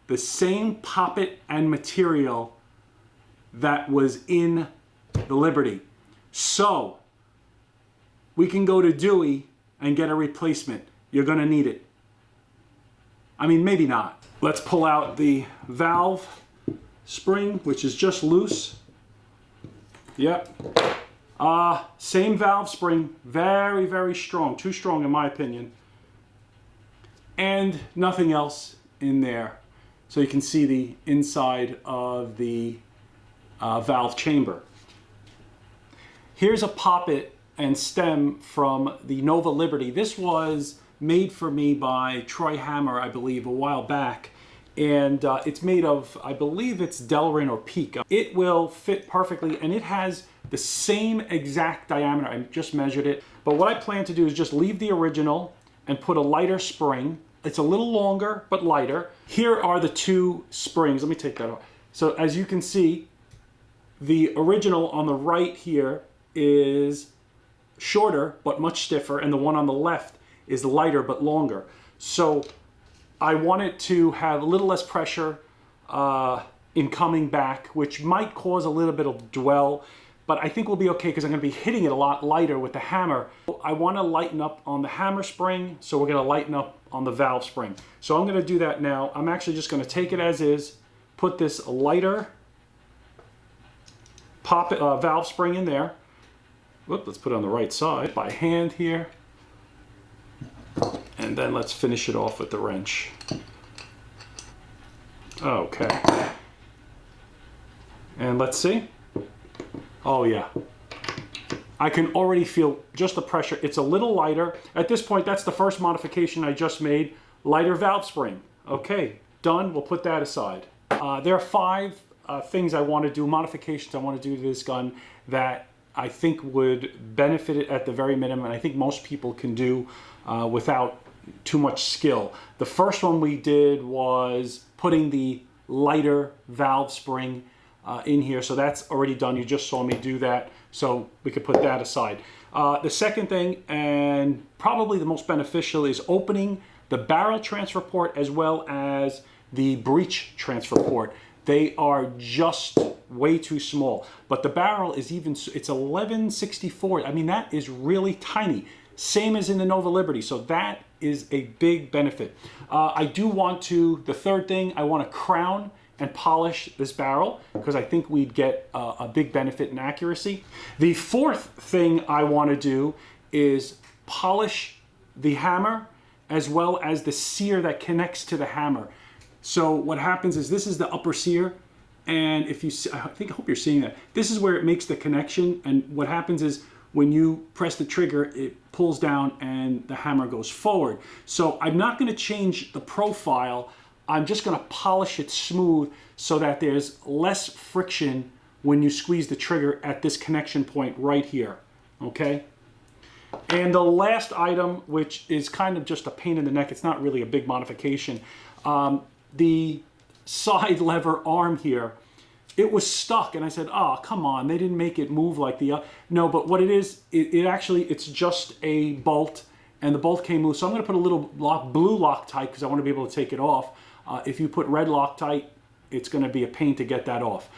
the same poppet and material that was in the Liberty. So, we can go to Dewey and get a replacement. You're gonna need it. I mean, maybe not. Let's pull out the valve spring, which is just loose. Yep. Same valve spring, very, very strong. Too strong in my opinion. And nothing else in there. So you can see the inside of the valve chamber. Here's a poppet and stem from the Nova Liberty. This was made for me by Troy Hammer, I believe, a while back. And it's made of, I believe it's Delrin or Peak. It will fit perfectly, and it has the same exact diameter. I just measured it. But what I plan to do is just leave the original and put a lighter spring. It's a little longer, but lighter. Here are the two springs. Let me take that off. So as you can see, the original on the right here is shorter, but much stiffer, and the one on the left is lighter, but longer. So I want it to have a little less pressure in coming back, which might cause a little bit of dwell, but I think we'll be okay because I'm going to be hitting it a lot lighter with the hammer. I want to lighten up on the hammer spring, so we're going to lighten up on the valve spring. So I'm going to do that now. I'm actually just going to take it as is, put this lighter valve spring in there. Whoop, let's put it on the right side by hand here. And then let's finish it off with the wrench. Okay. And let's see. Oh yeah. I can already feel just the pressure. It's a little lighter. At this point, that's the first modification I just made. Lighter valve spring. Okay, done. We'll put that aside. There are 5 things I want to do, modifications I want to do to this gun that I think would benefit it at the very minimum, and I think most people can do without too much skill. The first one we did was putting the lighter valve spring in here, so that's already done. You just saw me do that, so we could put that aside. The second thing, and probably the most beneficial, is opening the barrel transfer port as well as the breech transfer port. They are just way too small, but the barrel is even, it's 11/64. I mean, that is really tiny, same as in the Nova Liberty, so that is a big benefit. I do want to, the third thing, I want to crown and polish this barrel because I think we'd get a big benefit in accuracy. The fourth thing I want to do is polish the hammer as well as the sear that connects to the hammer. So what happens is this is the upper sear, and if you see, I hope you're seeing that. This is where it makes the connection, and what happens is when you press the trigger, it pulls down and the hammer goes forward. So I'm not going to change the profile. I'm just going to polish it smooth so that there's less friction when you squeeze the trigger at this connection point right here, okay? And the last item, which is kind of just a pain in the neck, it's not really a big modification, the side lever arm here, it was stuck, and I said, oh, come on, they didn't make it move like the no, but what it is, it actually, it's just a bolt, and the bolt came loose. So I'm going to put a little blue Loctite because I want to be able to take it off. If you put red Loctite, it's going to be a pain to get that off.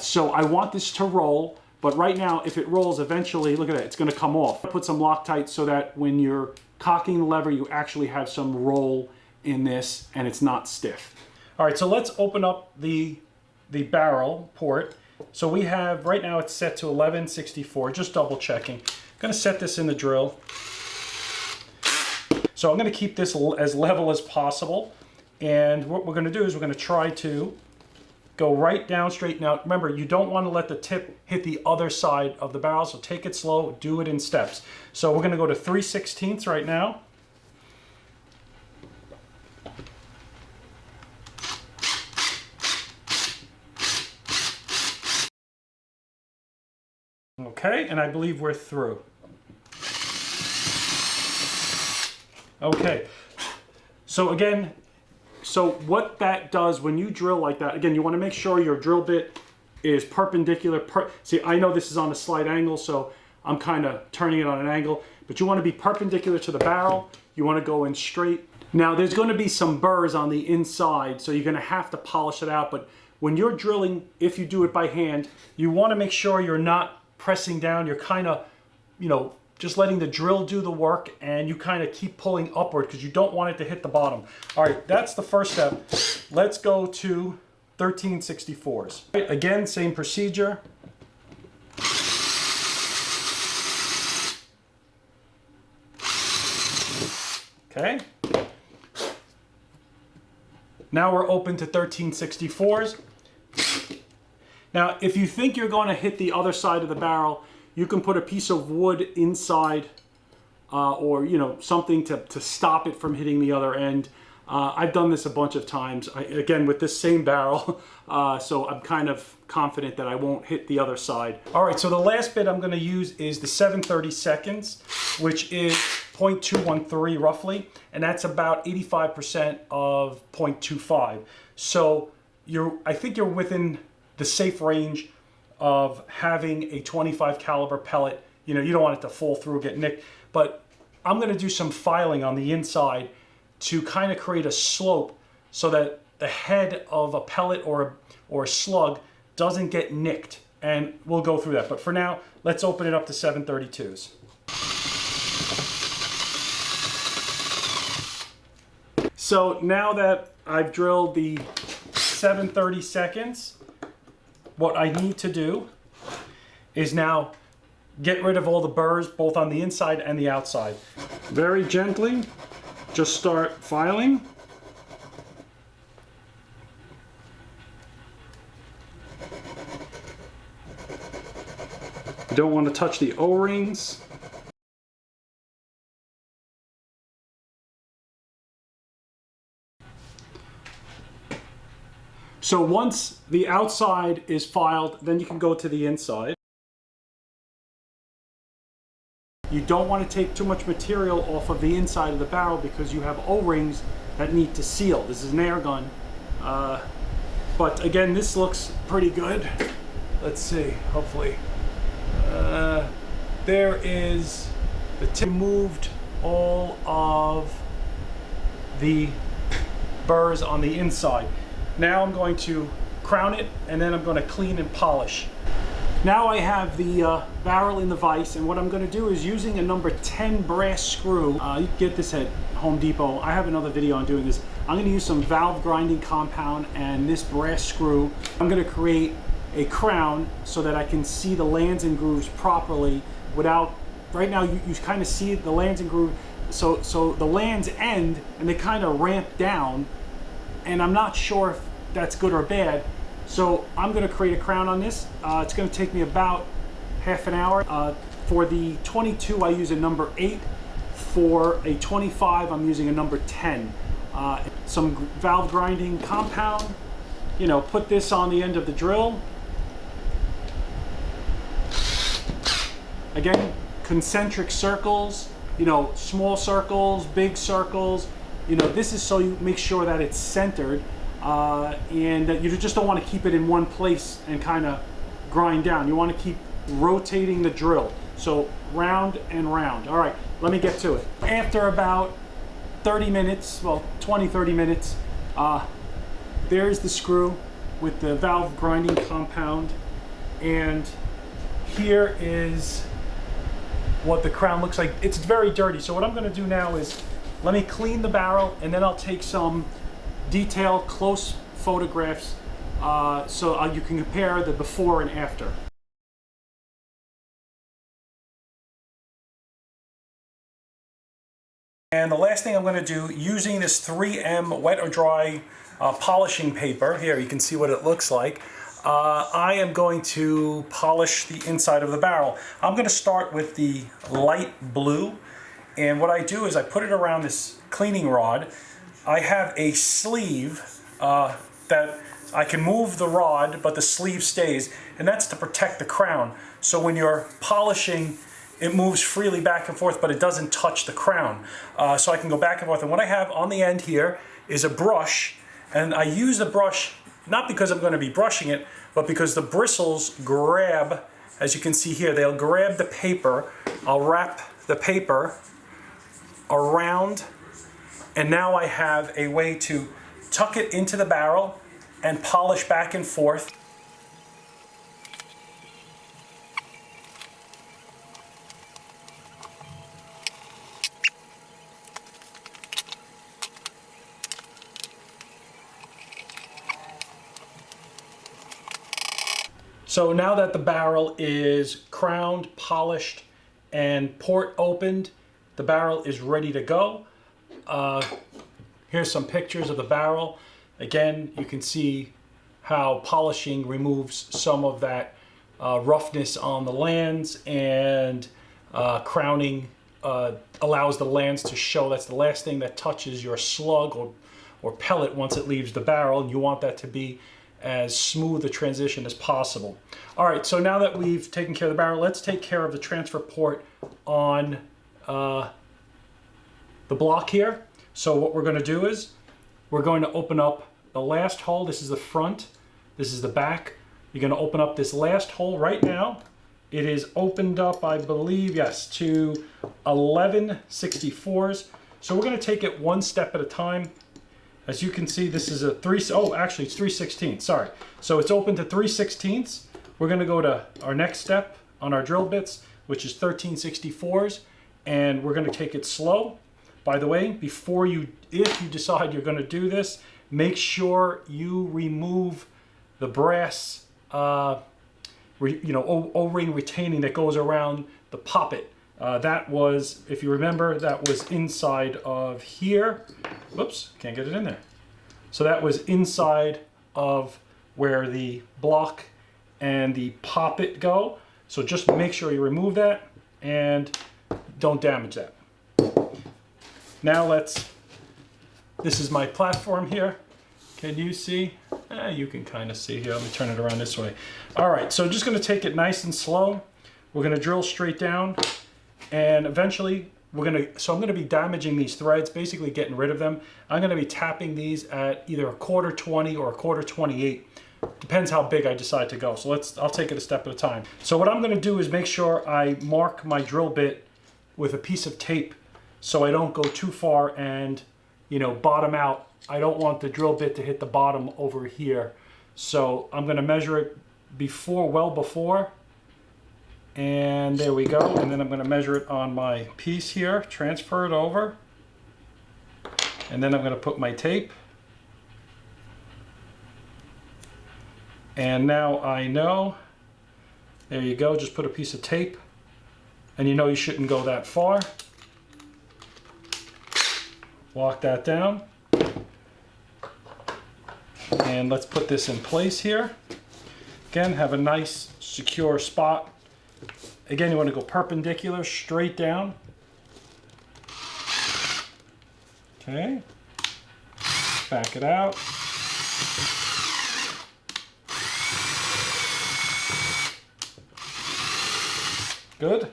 So I want this to roll, but right now, if it rolls eventually, look at that, it's going to come off. Put some Loctite so that when you're cocking the lever, you actually have some roll in this and it's not stiff. All right, so let's open up the barrel port. So we have, right now it's set to 11/64, just double checking. I'm gonna set this in the drill. So I'm gonna keep this as level as possible. And what we're gonna do is we're gonna try to go right down straight. Now, remember, you don't wanna let the tip hit the other side of the barrel, so take it slow, do it in steps. So we're gonna go to 3/16 right now. Okay, and I believe we're through. Okay, so again, so what that does when you drill like that, again, you want to make sure your drill bit is perpendicular. See, I know this is on a slight angle, so I'm kind of turning it on an angle, but you want to be perpendicular to the barrel. You want to go in straight. Now, there's going to be some burrs on the inside, so you're going to have to polish it out, but when you're drilling, if you do it by hand, you want to make sure you're not pressing down. You're kind of, you know, just letting the drill do the work, and you kind of keep pulling upward because you don't want it to hit the bottom. All right, that's the first step. Let's go to 13/64s. Right, again, same procedure. Okay. Now we're open to 13/64s. Now, if you think you're going to hit the other side of the barrel, you can put a piece of wood inside or, you know, something to stop it from hitting the other end. I've done this a bunch of times, again with this same barrel, so I'm kind of confident that I won't hit the other side. All right, so the last bit I'm going to use is the 7/32, which is 0.213 roughly, and that's about 85% of 0.25. So I think you're within the safe range of having a 25 caliber pellet. You know, you don't want it to fall through, get nicked, but I'm going to do some filing on the inside to kind of create a slope so that the head of a pellet or a slug doesn't get nicked, and we'll go through that. But for now, let's open it up to 7/32s. So now that I've drilled the 7/32, what I need to do is now get rid of all the burrs, both on the inside and the outside. Very gently, just start filing. You don't want to touch the O-rings. So once the outside is filed, then you can go to the inside. You don't want to take too much material off of the inside of the barrel because you have O-rings that need to seal. This is an air gun. But again, this looks pretty good. Let's see, hopefully. There is the tip. Removed all of the burrs on the inside. Now I'm going to crown it, and then I'm going to clean and polish. Now I have the barrel in the vise, and what I'm going to do is using a number 10 brass screw. You can get this at Home Depot. I have another video on doing this. I'm going to use some valve grinding compound and this brass screw. I'm going to create a crown so that I can see the lands and grooves properly without, right now you kind of see the lands and grooves, so the lands end and they kind of ramp down, and I'm not sure if that's good or bad. So I'm going to create a crown on this. It's going to take me about half an hour. For the 22 I use a number 8. For a 25 I'm using a number 10. Some valve grinding compound, you know, put this on the end of the drill. Again, concentric circles, you know, small circles, big circles. You know, this is so you make sure that it's centered, and that you just don't want to keep it in one place and kind of grind down. You want to keep rotating the drill. So round and round. All right, let me get to it. After about 30 minutes, well, 20-30 minutes, there's the screw with the valve grinding compound, and here is what the crown looks like. It's very dirty, so what I'm going to do now is let me clean the barrel, and then I'll take some detailed close photographs so you can compare the before and after. And the last thing I'm going to do, using this 3M wet or dry polishing paper, here you can see what it looks like, I am going to polish the inside of the barrel. I'm going to start with the light blue, and what I do is I put it around this cleaning rod. I have a sleeve that I can move the rod, but the sleeve stays, and that's to protect the crown. So when you're polishing, it moves freely back and forth, but it doesn't touch the crown. So I can go back and forth. And what I have on the end here is a brush, and I use the brush not because I'm going to be brushing it, but because the bristles grab, as you can see here, they'll grab the paper. I'll wrap the paper around, and now I have a way to tuck it into the barrel and polish back and forth. So now that the barrel is crowned, polished, and port opened, the barrel is ready to go. Here's some pictures of the barrel. Again, you can see how polishing removes some of that roughness on the lands, and crowning allows the lands to show. That's the last thing that touches your slug or pellet once it leaves the barrel, and you want that to be as smooth a transition as possible. All right, so now that we've taken care of the barrel, let's take care of the transfer port on the block here. So what we're going to do is we're going to open up the last hole. This is the front, this is the back. You're going to open up this last hole right now. It is opened up, I believe, yes, to 11/64. So we're going to take it one step at a time. As you can see, this is a actually it's 3/16, sorry. So it's open to 3/16. We're going to go to our next step on our drill bits, which is 13/64, and we're going to take it slow. By the way, if you decide you're going to do this, make sure you remove the brass O-ring retaining that goes around the poppet. That was, if you remember, that was inside of here. Whoops, can't get it in there. So that was inside of where the block and the poppet go. So just make sure you remove that and don't damage that. Now this is my platform here. Can you see? You can kind of see here. Let me turn it around this way. All right, so just going to take it nice and slow. We're going to drill straight down, and eventually I'm going to be damaging these threads, basically getting rid of them. I'm going to be tapping these at either a 1/4 20 or a 1/4 28. Depends how big I decide to go. So I'll take it a step at a time. So what I'm going to do is make sure I mark my drill bit with a piece of tape so I don't go too far and, bottom out. I don't want the drill bit to hit the bottom over here. So I'm going to measure it well before. And there we go. And then I'm going to measure it on my piece here, transfer it over. And then I'm going to put my tape. And now I know. There you go. Just put a piece of tape. And you shouldn't go that far. Lock that down. And let's put this in place here. Again, have a nice secure spot. Again, you want to go perpendicular, straight down. Okay. Back it out. Good.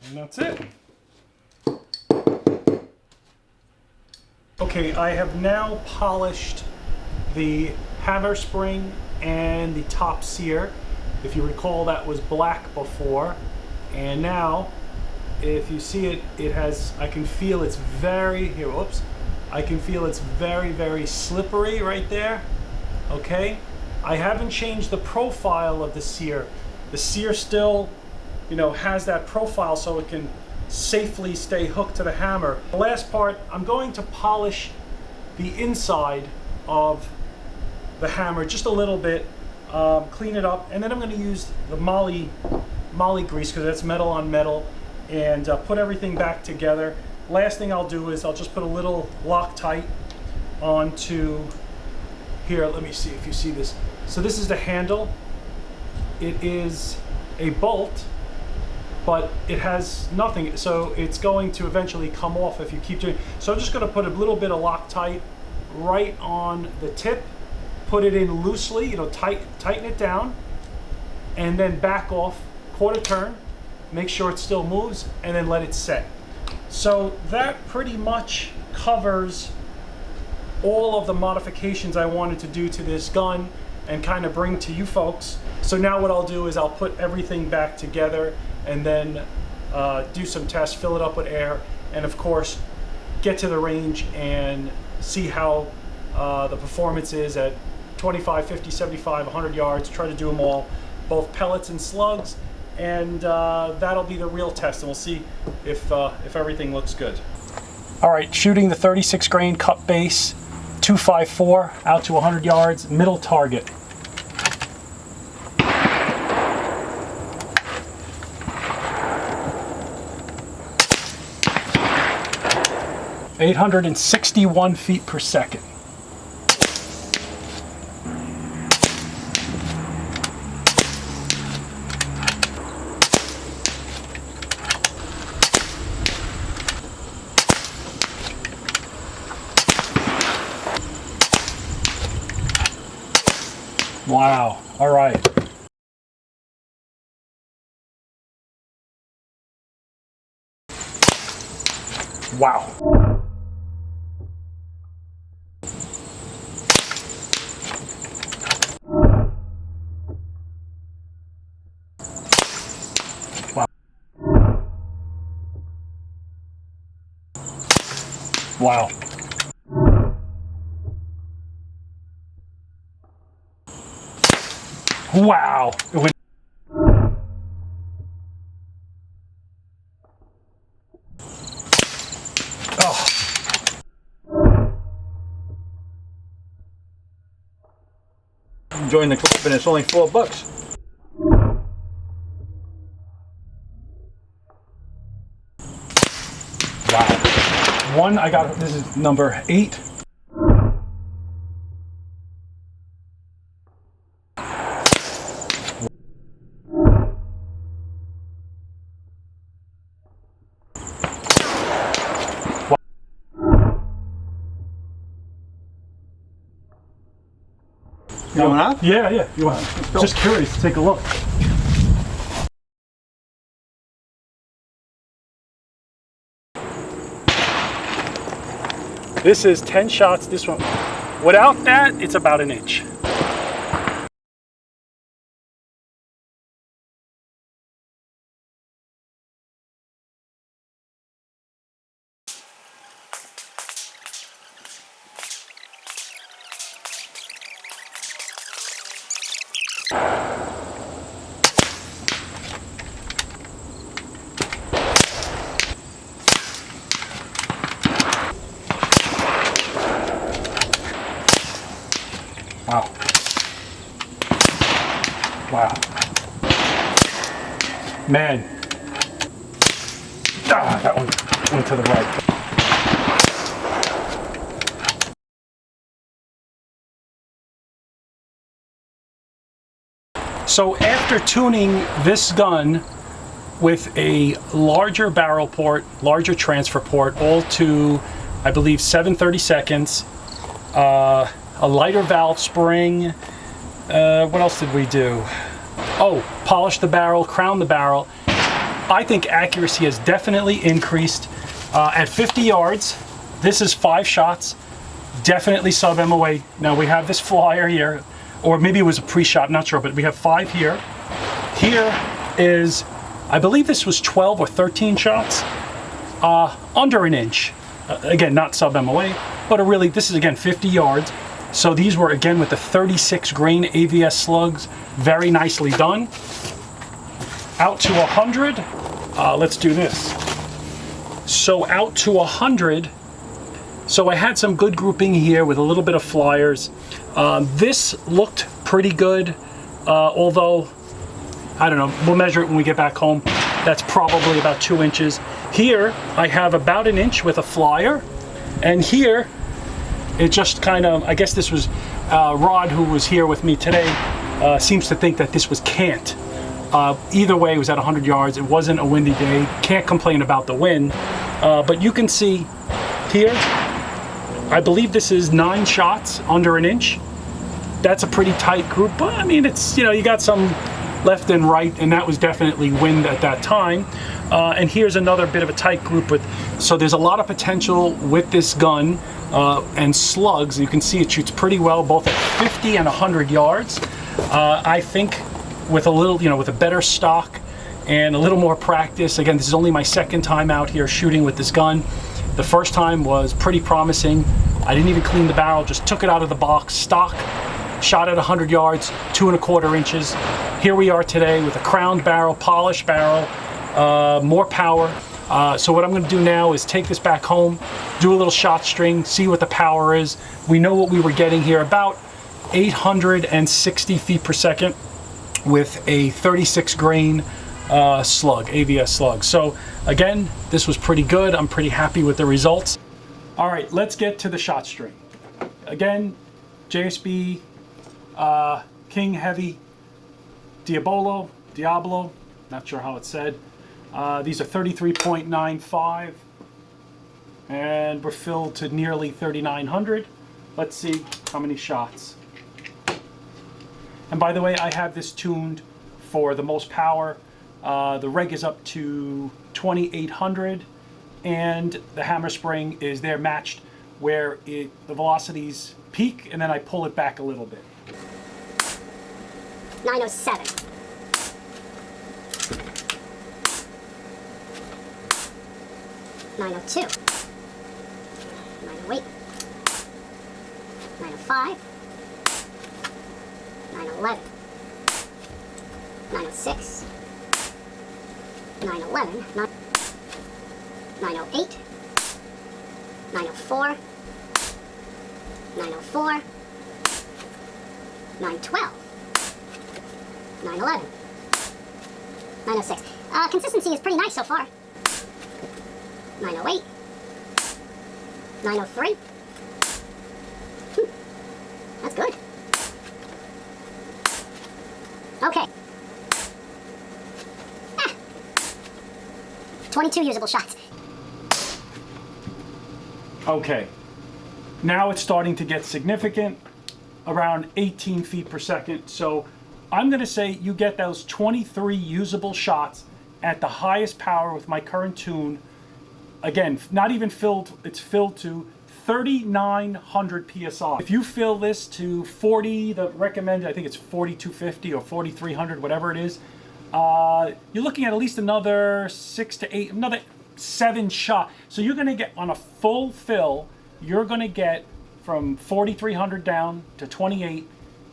And that's it. Okay, I have now polished the hammer spring and the top sear. If you recall, that was black before, and now if you see it, I can feel it's very, I can feel it's very, very slippery right there. Okay, I haven't changed the profile of the sear. The sear still, has that profile so it can safely stay hooked to the hammer. The last part, I'm going to polish the inside of the hammer just a little bit, clean it up, and then I'm going to use the moly grease, because that's metal on metal, and put everything back together. Last thing I'll do is I'll just put a little Loctite onto here. Let me see if you see this. So this is the handle. It is a bolt, but it has nothing, so it's going to eventually come off if you keep doing. So I'm just going to put a little bit of Loctite right on the tip, put it in loosely, tighten it down, and then back off, 1/4 turn, make sure it still moves, and then let it set. So that pretty much covers all of the modifications I wanted to do to this gun and kind of bring to you folks. So now what I'll do is I'll put everything back together and then do some tests, fill it up with air, and of course get to the range and see how the performance is at 25, 50, 75, 100 yards. Try to do them all, both pellets and slugs, and that'll be the real test, and we'll see if everything looks good. All right, shooting the 36 grain cut base, 254 out to 100 yards, middle target. 861 feet per second. Wow, all right. Wow. Wow. Wow. Wow. It went. Oh. Join the club and it's only $4. Wow. One, I got, this is number 8. You going out? Yeah, yeah. You want? Just curious to take a look. This is 10 shots. This one, without that, it's about an inch. Wow. Wow. Man. Ah, that one went to the right. So after tuning this gun with a larger barrel port, larger transfer port, all to, I believe, 7/32, a lighter valve spring. What else did we do? Oh, polish the barrel, crown the barrel. I think accuracy has definitely increased. At 50 yards, this is 5 shots, definitely sub MOA. Now we have this flyer here, or maybe it was a pre-shot, not sure, but we have 5 here. Here is, I believe this was 12 or 13 shots, under an inch. Again, not sub MOA, but this is again 50 yards. So these were again with the 36 grain AVS slugs, very nicely done. Out to 100, let's do this. So out to 100, so I had some good grouping here with a little bit of flyers. This looked pretty good, although, I don't know, we'll measure it when we get back home. That's probably about 2 inches. Here, I have about an inch with a flyer, and here, it just kind of, I guess this was Rod, who was here with me today, seems to think that this was cant. Either way, it was at 100 yards. It wasn't a windy day. Can't complain about the wind. But you can see here, I believe this is 9 shots under an inch. That's a pretty tight group, but I mean, it's, you know, you got some left and right, and that was definitely wind at that time. And here's another bit of a tight group so there's a lot of potential with this gun and slugs. You can see it shoots pretty well, both at 50 and 100 yards. I think with a little, you know, with a better stock and a little more practice, again, this is only my second time out here shooting with this gun. The first time was pretty promising. I didn't even clean the barrel, just took it out of the box, stock, shot at 100 yards, 2 1/4 inches. Here we are today with a crowned barrel, polished barrel, more power. So what I'm going to do now is take this back home, do a little shot string, see what the power is. We know what we were getting here, about 860 feet per second with a 36 grain slug, AVS slug. So again, this was pretty good. I'm pretty happy with the results. All right, let's get to the shot string. Again, JSB King Heavy Diablo, not sure how it's said. These are 33.95, and we're filled to nearly 3,900. Let's see how many shots. And by the way, I have this tuned for the most power. The reg is up to 2,800, and the hammer spring is there matched where the velocities peak, and then I pull it back a little bit. 907. 902. 908. 905. 911. 906. 911. 908. 904. 904. 912. 911. 906. Consistency is pretty nice so far. 908. 903. That's good. Okay. 22 usable shots. Okay. Now it's starting to get significant, around 18 feet per second. So I'm going to say you get those 23 usable shots at the highest power with my current tune. Again, not even filled, it's filled to 3,900 PSI. If you fill this to 40, the recommended, I think it's 4,250 or 4,300, whatever it is, you're looking at least another 6 to 8, another 7 shots. So you're going to get, on a full fill, you're going to get from 4,300 down to 28,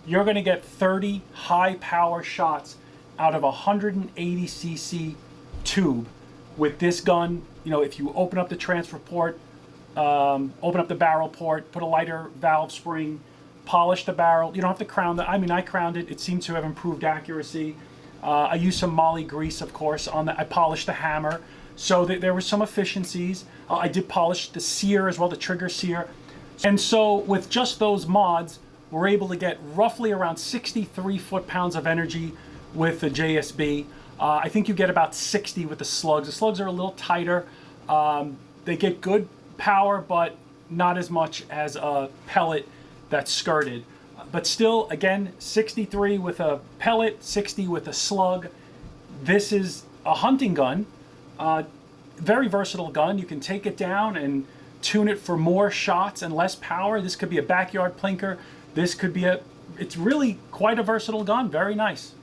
you're going to get 30 high power shots out of a 180 cc tube with this gun. You know, if you open up the transfer port, open up the barrel port, put a lighter valve spring, polish the barrel. You don't have to crown the, I mean, I crowned it. It seems to have improved accuracy. I used some moly grease, of course, on the, I polished the hammer. So there were some efficiencies. I did polish the sear as well, the trigger sear. And so with just those mods, we're able to get roughly around 63 foot-pounds of energy with the JSB. I think you get about 60 with the slugs. The slugs are a little tighter. They get good power, but not as much as a pellet that's skirted. But still, again, 63 with a pellet, 60 with a slug. This is a hunting gun. Very versatile gun. You can take it down and tune it for more shots and less power. This could be a backyard plinker. This could be it's really quite a versatile gun. Very nice.